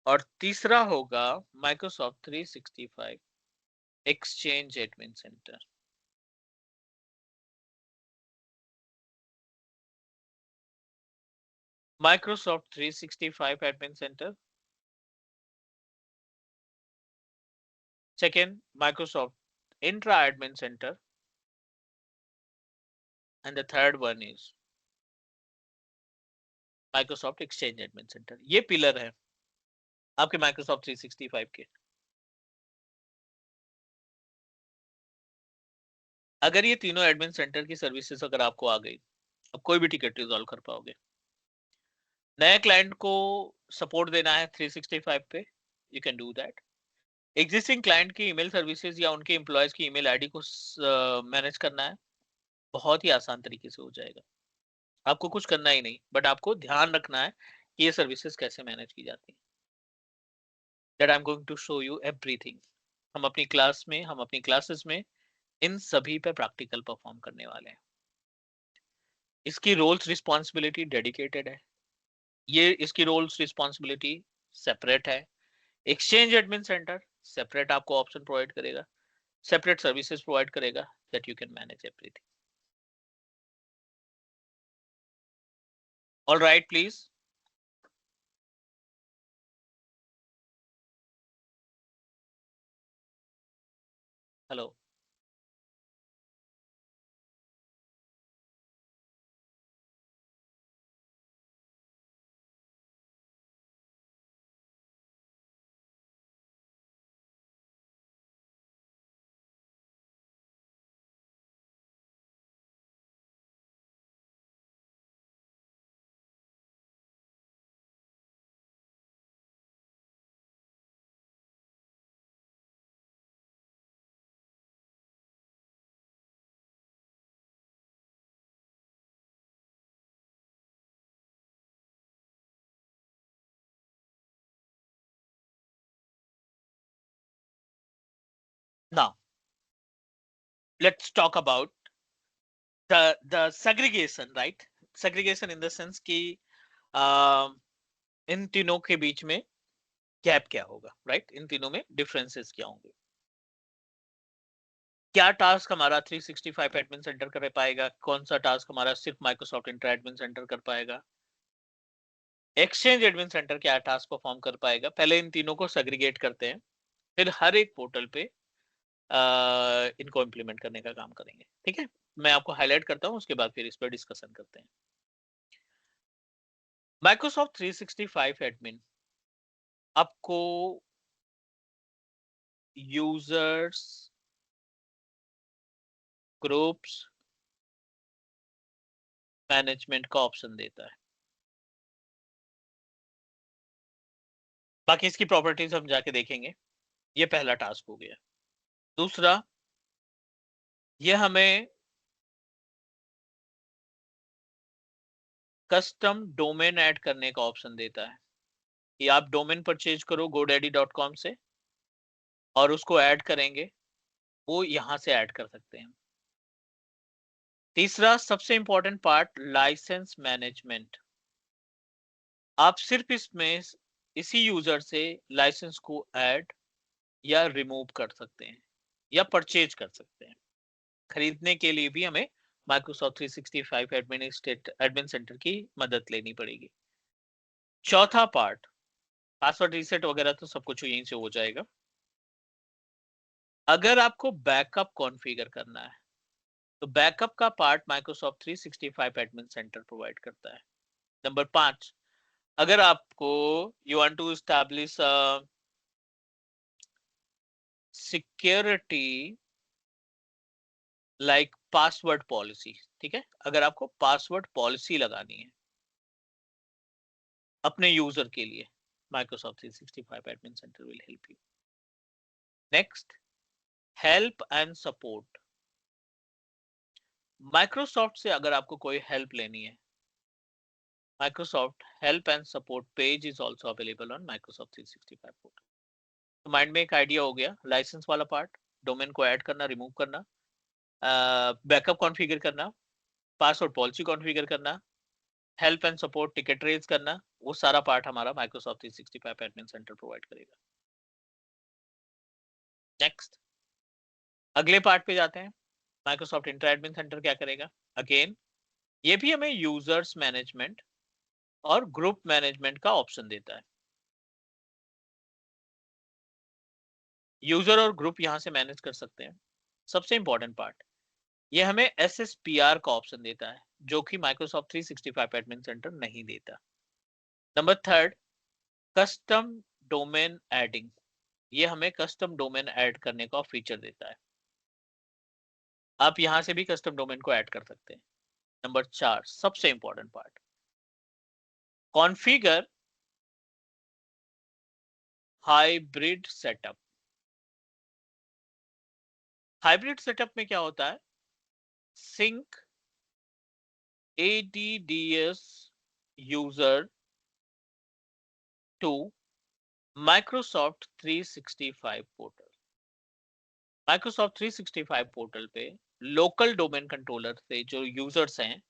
और तीसरा होगा Microsoft 365 exchange admin centre. Microsoft 365 Admin Center. Second, Microsoft Intra Admin Center. And the third one is Microsoft Exchange Admin Center. ये पिलर है आपके Microsoft 365 के. अगर ये तीनों एडमिन सेंटर की सर्विसेज अगर आपको आ गई, अब कोई भी टिकट रिजॉल्व कर पाओगे. नए क्लाइंट को सपोर्ट देना है 365 पे, you can do that. Existing client की ईमेल सर्विसेज या उनके एम्प्लॉयज की ईमेल आईडी को मैनेज करना है, बहुत ही आसान तरीके से हो जाएगा. आपको कुछ करना ही नहीं, बट आपको ध्यान रखना है कि ये सर्विसेज कैसे मैनेज की जाती है. That I am going to show you everything. हम अपनी क्लासेस में इन सभी पे प्रैक्टिकल परफॉर्म करने वाले हैं. इसकी रोल्स रिस्पॉन्सिबिलिटी डेडिकेटेड है, ये इसकी रोल्स रिस्पॉन्सिबिलिटी सेपरेट है. एक्सचेंज एडमिन सेंटर सेपरेट आपको ऑप्शन प्रोवाइड करेगा, सेपरेट सर्विसेज प्रोवाइड करेगा, that you can manage everything. All right, please. Hello. Now, let's talk about the segregation, right? Segregation in the sense कि इन तीनों के बीच में gap क्या होगा, right? इन तीनों में डिफरेंसेस क्या होंगे. क्या टास्क हमारा 365 एडमिन सेंटर कर पाएगा, कौन सा टास्क हमारा सिर्फ माइक्रोसॉफ्ट इंट्रा एडमिन सेंटर कर पाएगा, एक्सचेंज एडमिन सेंटर क्या टास्क परफॉर्म कर पाएगा. पहले इन तीनों को सेग्रीगेट करते हैं, फिर हर एक पोर्टल पे इनको इंप्लीमेंट करने का काम करेंगे. ठीक है, मैं आपको हाईलाइट करता हूं, उसके बाद फिर इस पर डिस्कशन करते हैं. माइक्रोसॉफ्ट 365 एडमिन आपको यूजर्स, ग्रुप्स, मैनेजमेंट का ऑप्शन देता है. बाकी इसकी प्रॉपर्टीज हम जाके देखेंगे. ये पहला टास्क हो गया. दूसरा, ये हमें कस्टम डोमेन ऐड करने का ऑप्शन देता है कि आप डोमेन परचेज करो godaddy.com से और उसको ऐड करेंगे, वो यहां से ऐड कर सकते हैं. तीसरा सबसे इंपॉर्टेंट पार्ट, लाइसेंस मैनेजमेंट. आप सिर्फ इसमें इसी यूजर से लाइसेंस को ऐड या रिमूव कर सकते हैं या परचेज कर सकते हैं. खरीदने के लिए भी हमें माइक्रोसॉफ्ट 365 एडमिन सेंटर की मदद लेनी पड़ेगी. चौथा पार्ट, पासवर्ड रीसेट वगैरह तो सब कुछ यहीं से हो जाएगा. अगर आपको बैकअप कॉन्फ़िगर करना है तो बैकअप का part Microsoft 365 admin centre provide करता है. नंबर 5, अगर आपको you want to establish security like password policy, ठीक है, अगर आपको पासवर्ड पॉलिसी लगानी है अपने यूजर के लिए, Microsoft 365 admin centre will help you. Next, help and support. Microsoft से अगर आपको कोई हेल्प लेनी है, Microsoft help and support page is also available on Microsoft 365 portal. तो माइंड में एक आइडिया हो गया, लाइसेंस वाला पार्ट, डोमेन को ऐड करना, रिमूव करना, बैकअप कॉन्फ़िगर करना, पासवर्ड पॉलिसी कॉन्फ़िगर करना, help and support ticket raise करना, वो सारा पार्ट हमारा माइक्रोसॉफ्ट 365 एडमिन सेंटर प्रोवाइड करेगा. नेक्स्ट, अगले पार्ट पे जाते हैं. माइक्रोसॉफ्ट इंट्रा एडमिन सेंटर क्या करेगा. अगेन ये भी हमें यूजर्स मैनेजमेंट और ग्रुप मैनेजमेंट का ऑप्शन देता है। यूजर और ग्रुप यहां से मैनेज कर सकते हैं। सबसे इंपॉर्टेंट पार्ट, ये हमें SSPR का ऑप्शन देता है, जो कि माइक्रोसॉफ्ट 365 एडमिन सेंटर नहीं देता। Number third, custom domain adding, ये हमें कस्टम डोमेन ऐड करने का फीचर देता है। आप यहां से भी कस्टम डोमेन को ऐड कर सकते हैं। नंबर 4, सबसे important part, configure hybrid setup. Hybrid setup में क्या होता है, sync ADDS user to Microsoft 365 portal. Microsoft 365 portal पे लोकल डोमेन कंट्रोलर से जो यूजर्स हैं,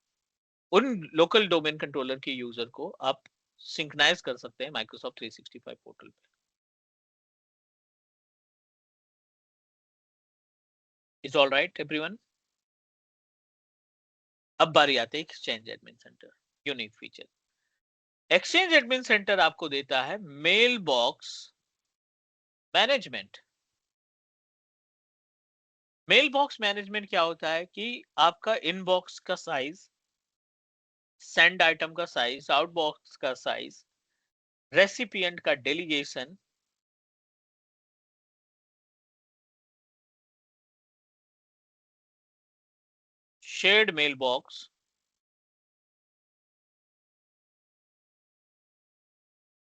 उन लोकल डोमेन कंट्रोलर के यूजर को आप सिंक्राइज कर सकते हैं माइक्रोसॉफ्ट 365 पोर्टल पे। Is all right everyone? अब बारी आती है exchange admin centre, unique feature. Exchange admin centre आपको देता है mailbox management. Mailbox management क्या होता है कि आपका इनबॉक्स का साइज, सेंड आइटम का साइज, आउटबॉक्स का साइज, रेसिपिएंट का delegation, shared mailbox,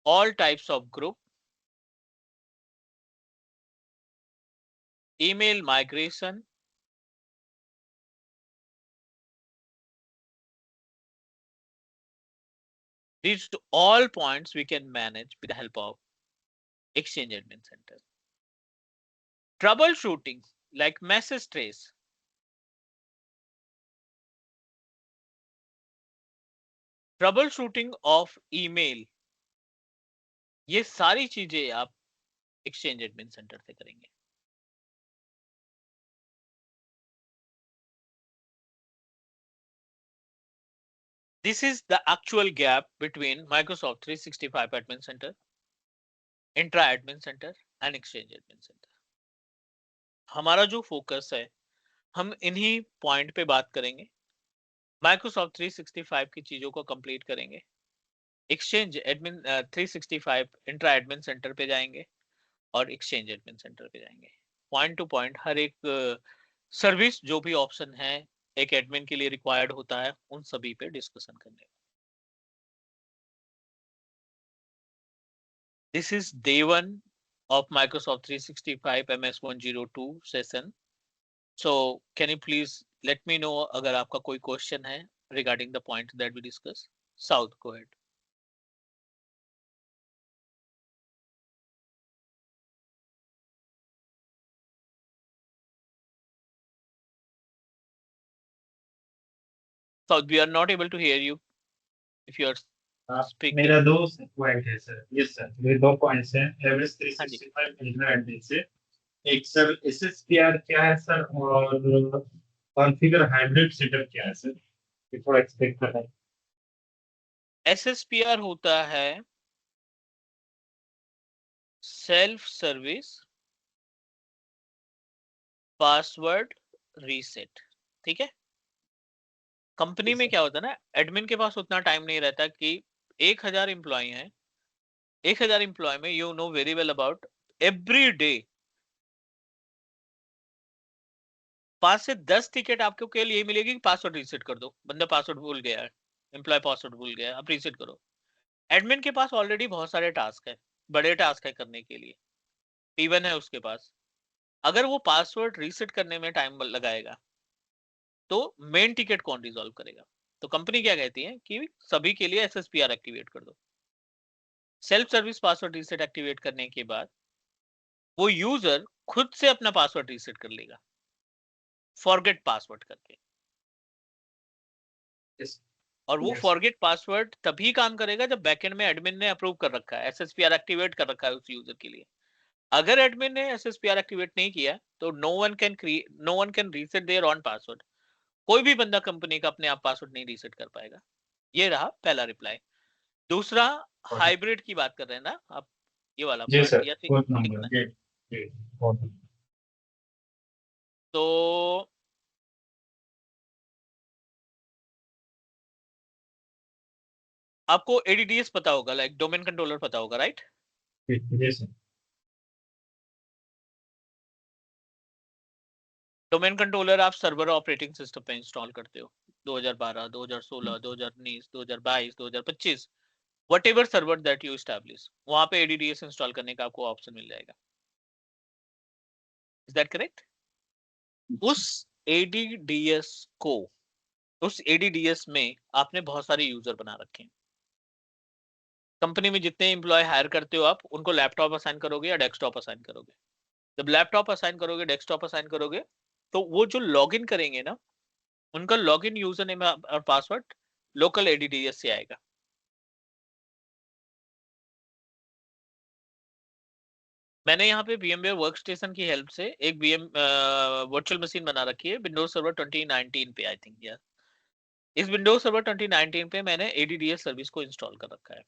all types of group, email migration, these all points we can manage with the help of Exchange Admin Center. Troubleshooting like message trace, troubleshooting of email, ये सारी चीजें आप Exchange Admin Center से करेंगे। This is the actual gap between Microsoft 365 Admin Center, Intra Admin Center and Exchange Admin Center. हमारा जो focus है, हम इन्हीं पॉइंट पे बात करेंगे। माइक्रोसॉफ्ट 365 की चीजों को कंप्लीट करेंगे, exchange admin 365 intra admin centre पे जाएंगे और एक्सचेंज एडमिन सेंटर पे जाएंगे। पॉइंट टू पॉइंट हर एक सर्विस जो भी ऑप्शन है एक एडमिन के लिए रिक्वायर्ड होता है, उन सभी पे डिस्कशन करने। This is day 1 of Microsoft 365 MS102 session. So can you please let me know अगर आपका कोई क्वेश्चन है regarding the point that we discussed? South, go ahead. South, we are not able to hear you if you are speaking. मेरा दो point है sir. Yes sir, मेरे दो points हैं। एवरेज 365 इंट्रा एडमिन से एक सर SSPR क्या है सर, और कॉन्फ़िगर हाइब्रिड सेटअप क्या है सर, ये थोड़ा एक्सप्लेन करना है। SSPR होता है सेल्फ सर्विस पासवर्ड रीसेट, ठीक है। कंपनी में क्या होता है ना, एडमिन के पास उतना टाइम नहीं रहता कि 1000 एम्प्लॉय हैं, 1000 एम्प्लॉय में you know very well about every day 5 से 10 टिकट आपको केवल यही मिलेगी कि पासवर्ड रीसेट कर दो, बंदा पासवर्ड भूल गया है, एम्प्लॉय पासवर्ड भूल गया है, आप रीसेट करो। एडमिन के पास ऑलरेडी बहुत सारे टास्क है, बड़े टास्क है करने के लिए, P1 है उसके पास। अगर वो पासवर्ड रीसेट करने में टाइम लगाएगा तो मेन टिकट कौन रिजॉल्व करेगा? तो कंपनी क्या कहती है कि सभी के लिए SSPR एक्टिवेट कर दो। Self service password reset activate करने के बाद वो यूजर खुद से अपना पासवर्ड रीसेट कर लेगा फॉरगेट पासवर्ड करके। और वो फॉरगेट पासवर्ड तभी काम करेगा जब बैकएंड में एडमिन ने अप्रूव कर रखा है, SSPR एक्टिवेट कर रखा है उस यूजर के लिए। अगर एडमिन ने SSPR एक्टिवेट नहीं किया तो no one can reset their own password. कोई भी बंदा कंपनी का अपने आप पासवर्ड नहीं रीसेट कर पाएगा। ये रहा पहला रिप्लाई। दूसरा हाइब्रिड की बात कर रहे हैं ना आप, ये वाला जी part, सर, या फोर्थ single नंबर, करना है? जी जी। तो आपको ADDS पता होगा, लाइक डोमेन कंट्रोलर पता होगा, राइट? जी सर। डोमेन कंट्रोलर आप सर्वर ऑपरेटिंग सिस्टम पे इंस्टॉल करते हो 2012, 2016, 2019, 2022, 2025, whatever server that you establish, वहां पे ADDS इंस्टॉल करने का आपको ऑप्शन मिल जाएगा। Is that correct? उस ADDS को, उस ADDS में आपने बहुत सारे यूजर बना रखे हैं। कंपनी में जितने एम्प्लॉय हायर करते हो आप, उनको लैपटॉप असाइन करोगे या डेस्कटॉप असाइन करोगे? जब लैपटॉप असाइन करोगे, डेस्कटॉप असाइन करोगे, तो वो जो लॉगिन करेंगे ना, उनका लॉगिन यूजर नेम और पासवर्ड लोकल ADDS से आएगा। मैंने यहाँ पे VMware वर्कस्टेशन की हेल्प से एक वर्चुअल मशीन बना रखी है विंडोज सर्वर 2019 पे, आई थिंक यार। इस विंडोज सर्वर 2019 पे मैंने ADDS सर्विस को इंस्टॉल कर रखा है।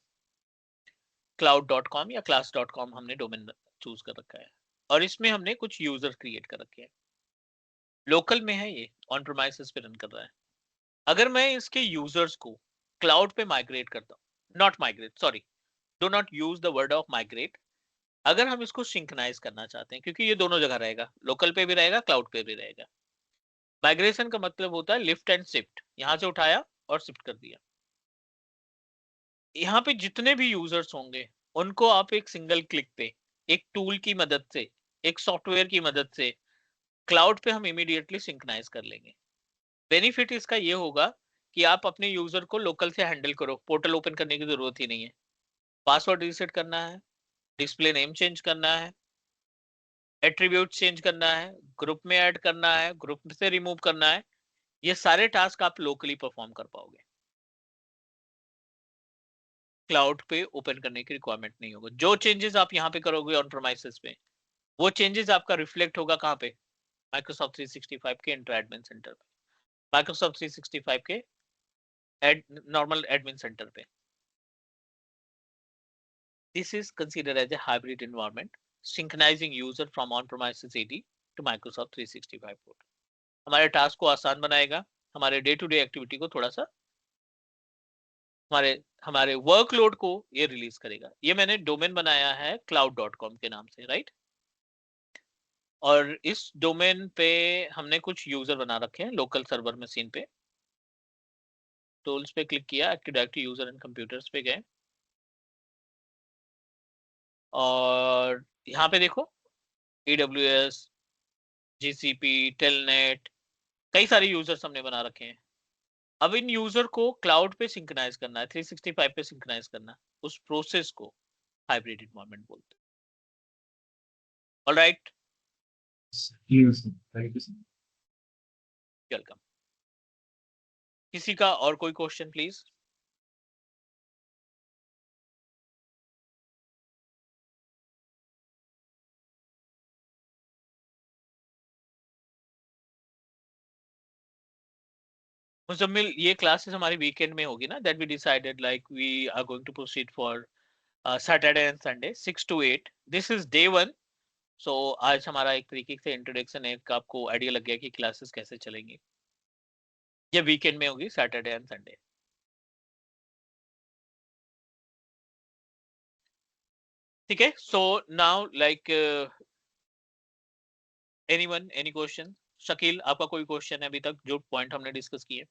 cloud.com या class.com हमने डोमेन चूज कर रखा है, और इसमें हमने कुछ यूजर क्रिएट कर रखे हैं। लोकल में है, ये ऑन प्रेमाइसेस पे रन कर रहा है। अगर मैं इसके यूजर्स को क्लाउड पे माइग्रेट करता हूँ, not migrate, sorry, do not use the word of migrate. अगर हम इसको सिंक्रोनाइज करना चाहते हैं, क्योंकि ये दोनों जगह रहेगा, लोकल पे भी रहेगा, क्लाउड पे भी रहेगा। माइग्रेशन का मतलब होता है लिफ्ट एंड शिफ्ट, यहां से उठाया और शिफ्ट कर दिया। यहाँ पे जितने भी यूजर्स होंगे, उनको आप एक सिंगल क्लिक पे, एक टूल की मदद से, एक सॉफ्टवेयर की मदद से क्लाउड पे हम इमीडिएटली सिंक्रोनाइज कर लेंगे। बेनिफिट इसका ये होगा कि आप अपने यूजर को लोकल से हैंडल करो, पोर्टल ओपन करने की जरूरत ही नहीं है। पासवर्ड रीसेट करना है, डिस्प्ले नेम चेंज करना है, एट्रीब्यूट चेंज करना है, ग्रुप में ऐड करना है, ग्रुप से रिमूव करना है, ये सारे टास्क आप लोकली परफॉर्म कर पाओगे। क्लाउड पे ओपन करने की रिक्वायरमेंट नहीं होगा। जो चेंजेस आप यहाँ पे करोगे ऑन प्रेमाइसेस पे, वो चेंजेस आपका रिफ्लेक्ट होगा कहाँ पे? माइक्रोसॉफ्ट 365 के इंटर एडमिन सेंटर पे, माइक्रोसॉफ्ट 365 के नॉर्मल एडमिन सेंटर पे। This is considered as a hybrid environment, synchronizing user from on-premises AD to Microsoft 365 portal. हमारे टास्क को आसान बनाएगा, हमारे डे टू डे एक्टिविटी को थोड़ा सा, हमारे वर्कलोड को ये रिलीज करेगा। ये मैंने डोमेन बनाया है cloud.com के नाम से, राइट? और इस डोमेन पे हमने कुछ यूजर बना रखे हैं लोकल सर्वर मशीन पे। टूल्स पे क्लिक किया, active directory user and computers पे गए, और यहाँ पे देखो AWS, GCP, टेलनेट, कई सारे यूजर्स हमने बना रखे हैं। अब इन यूजर को क्लाउड पे सिंक्रोनाइज करना है, 365 पे सिंक्रोनाइज करना है, उस प्रोसेस को हाइब्रिड एनवायरनमेंट बोलते हैं। Alright, thank you sir. Welcome. किसी का और कोई क्वेश्चन प्लीज? मुजम्मिल, ये क्लासेस हमारी वीकेंड में होगी ना, that we decided like we are going to proceed for Saturday and Sunday 6 to 8। This is day 1। So आज हमारा एक तरीके से इंट्रोडक्शन है, आपको आइडिया लग गया कि क्लासेस कैसे चलेंगी। ये वीकेंड में होगी, सैटरडे एंड संडे। ठीक है, so now like anyone, any question? Shakeel, आपका कोई क्वेश्चन है अभी तक जो पॉइंट हमने डिस्कस किए?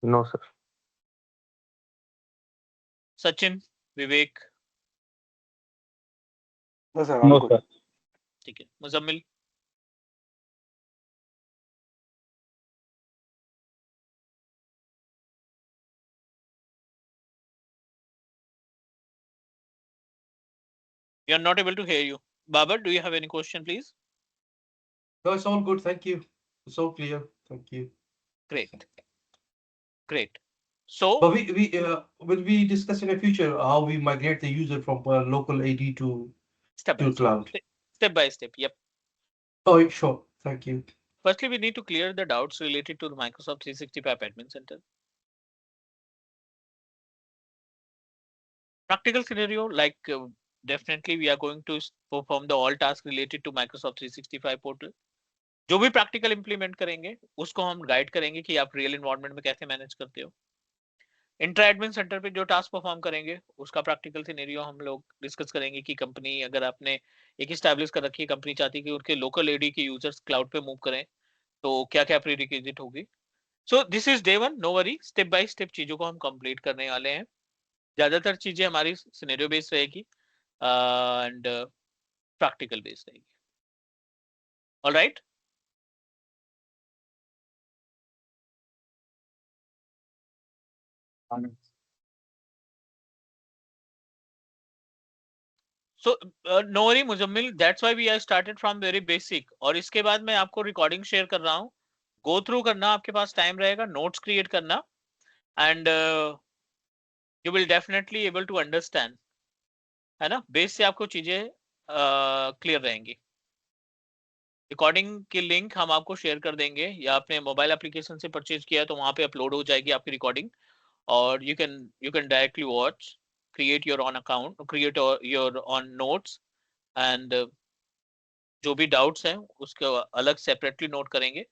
No sir. Sachin, Vivek? No sir, no all good. Sir. ठीक है, Muzammil? We are not able to hear you. Babar, do you have any question, please? No, it's all good. Thank you. So clear. Thank you. Great. Great. So, But will we discuss in the future how we migrate the user from local AD to step by step. cloud? Step by step. Yep. Oh, sure. Thank you. firstly, we need to clear the doubts related to the Microsoft 365 Admin Center. Practical scenario, like definitely we are going to perform the all tasks related to Microsoft 365 portal. जो भी practical implement करेंगे उसको हम guide करेंगे कि आप real environment में कैसे मैनेज करते हो. इंट्रा एडमिन सेंटर पे जो टास्क परफॉर्म करेंगे उसका प्रैक्टिकल सिनेरियो हम लोग डिस्कस करेंगे कि कंपनी अगर आपने एक स्टैब्लिश कर रखी है, कंपनी चाहती है कि उनके लोकल एडी के यूजर्स क्लाउड पे मूव करें तो क्या क्या प्री रिक्विजिट होगी. So this is day 1, no worry, step by step चीजों को हम कंप्लीट करने वाले हैं. ज्यादातर चीजें हमारी सिनेरियो बेस्ड रहेगी एंड प्रैक्टिकल बेस्ड रहेगी. Alright, so no worry Muzammil, that's why we are started from very basic. और इसके बाद मैं आपको रिकॉर्डिंग शेयर कर रहा हूँ, गो थ्रू करना, आपके पास टाइम रहेगा, नोट्स क्रिएट करना and you will definitely able to understand, है ना. बेस से आपको चीजें क्लियर रहेंगी. रिकॉर्डिंग की लिंक हम आपको शेयर कर देंगे, या आपने मोबाइल एप्लीकेशन से परचेज किया तो वहां पे अपलोड हो जाएगी आपकी रिकॉर्डिंग, और you can directly watch, create your own account, create your own notes and जो भी डाउट्स हैं उसको अलग सेपरेटली नोट करेंगे.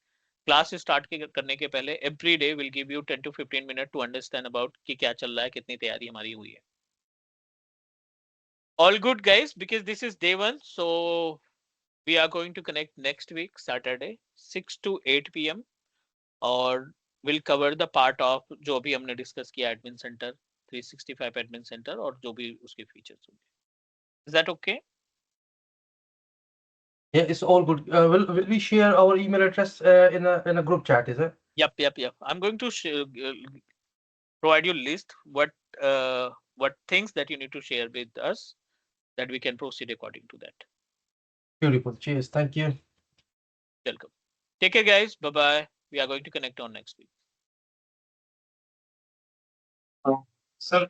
क्लास स्टार्ट करने के पहले every day will give you 10 to 15 minute to understand about कि क्या चल रहा है, कितनी तैयारी हमारी हुई है. All good guys, because this is day 1, so we are going to connect next week Saturday 6 to 8 p.m. और we'll cover the part of जो भी हमने डिस्कस किया एडमिन सेंटर 365 एडमिन सेंटर और जो भी उसके फीचर्स होंगे. Is that okay? Yeah, it's all good. Will we share our email address in a group chat? Is it? Yep. I'm going to provide you list what things that you need to share with us that we can proceed according to that. Beautiful. Cheers. Thank you. Welcome. Take care, guys. Bye bye. We are going to connect on next week. Sir,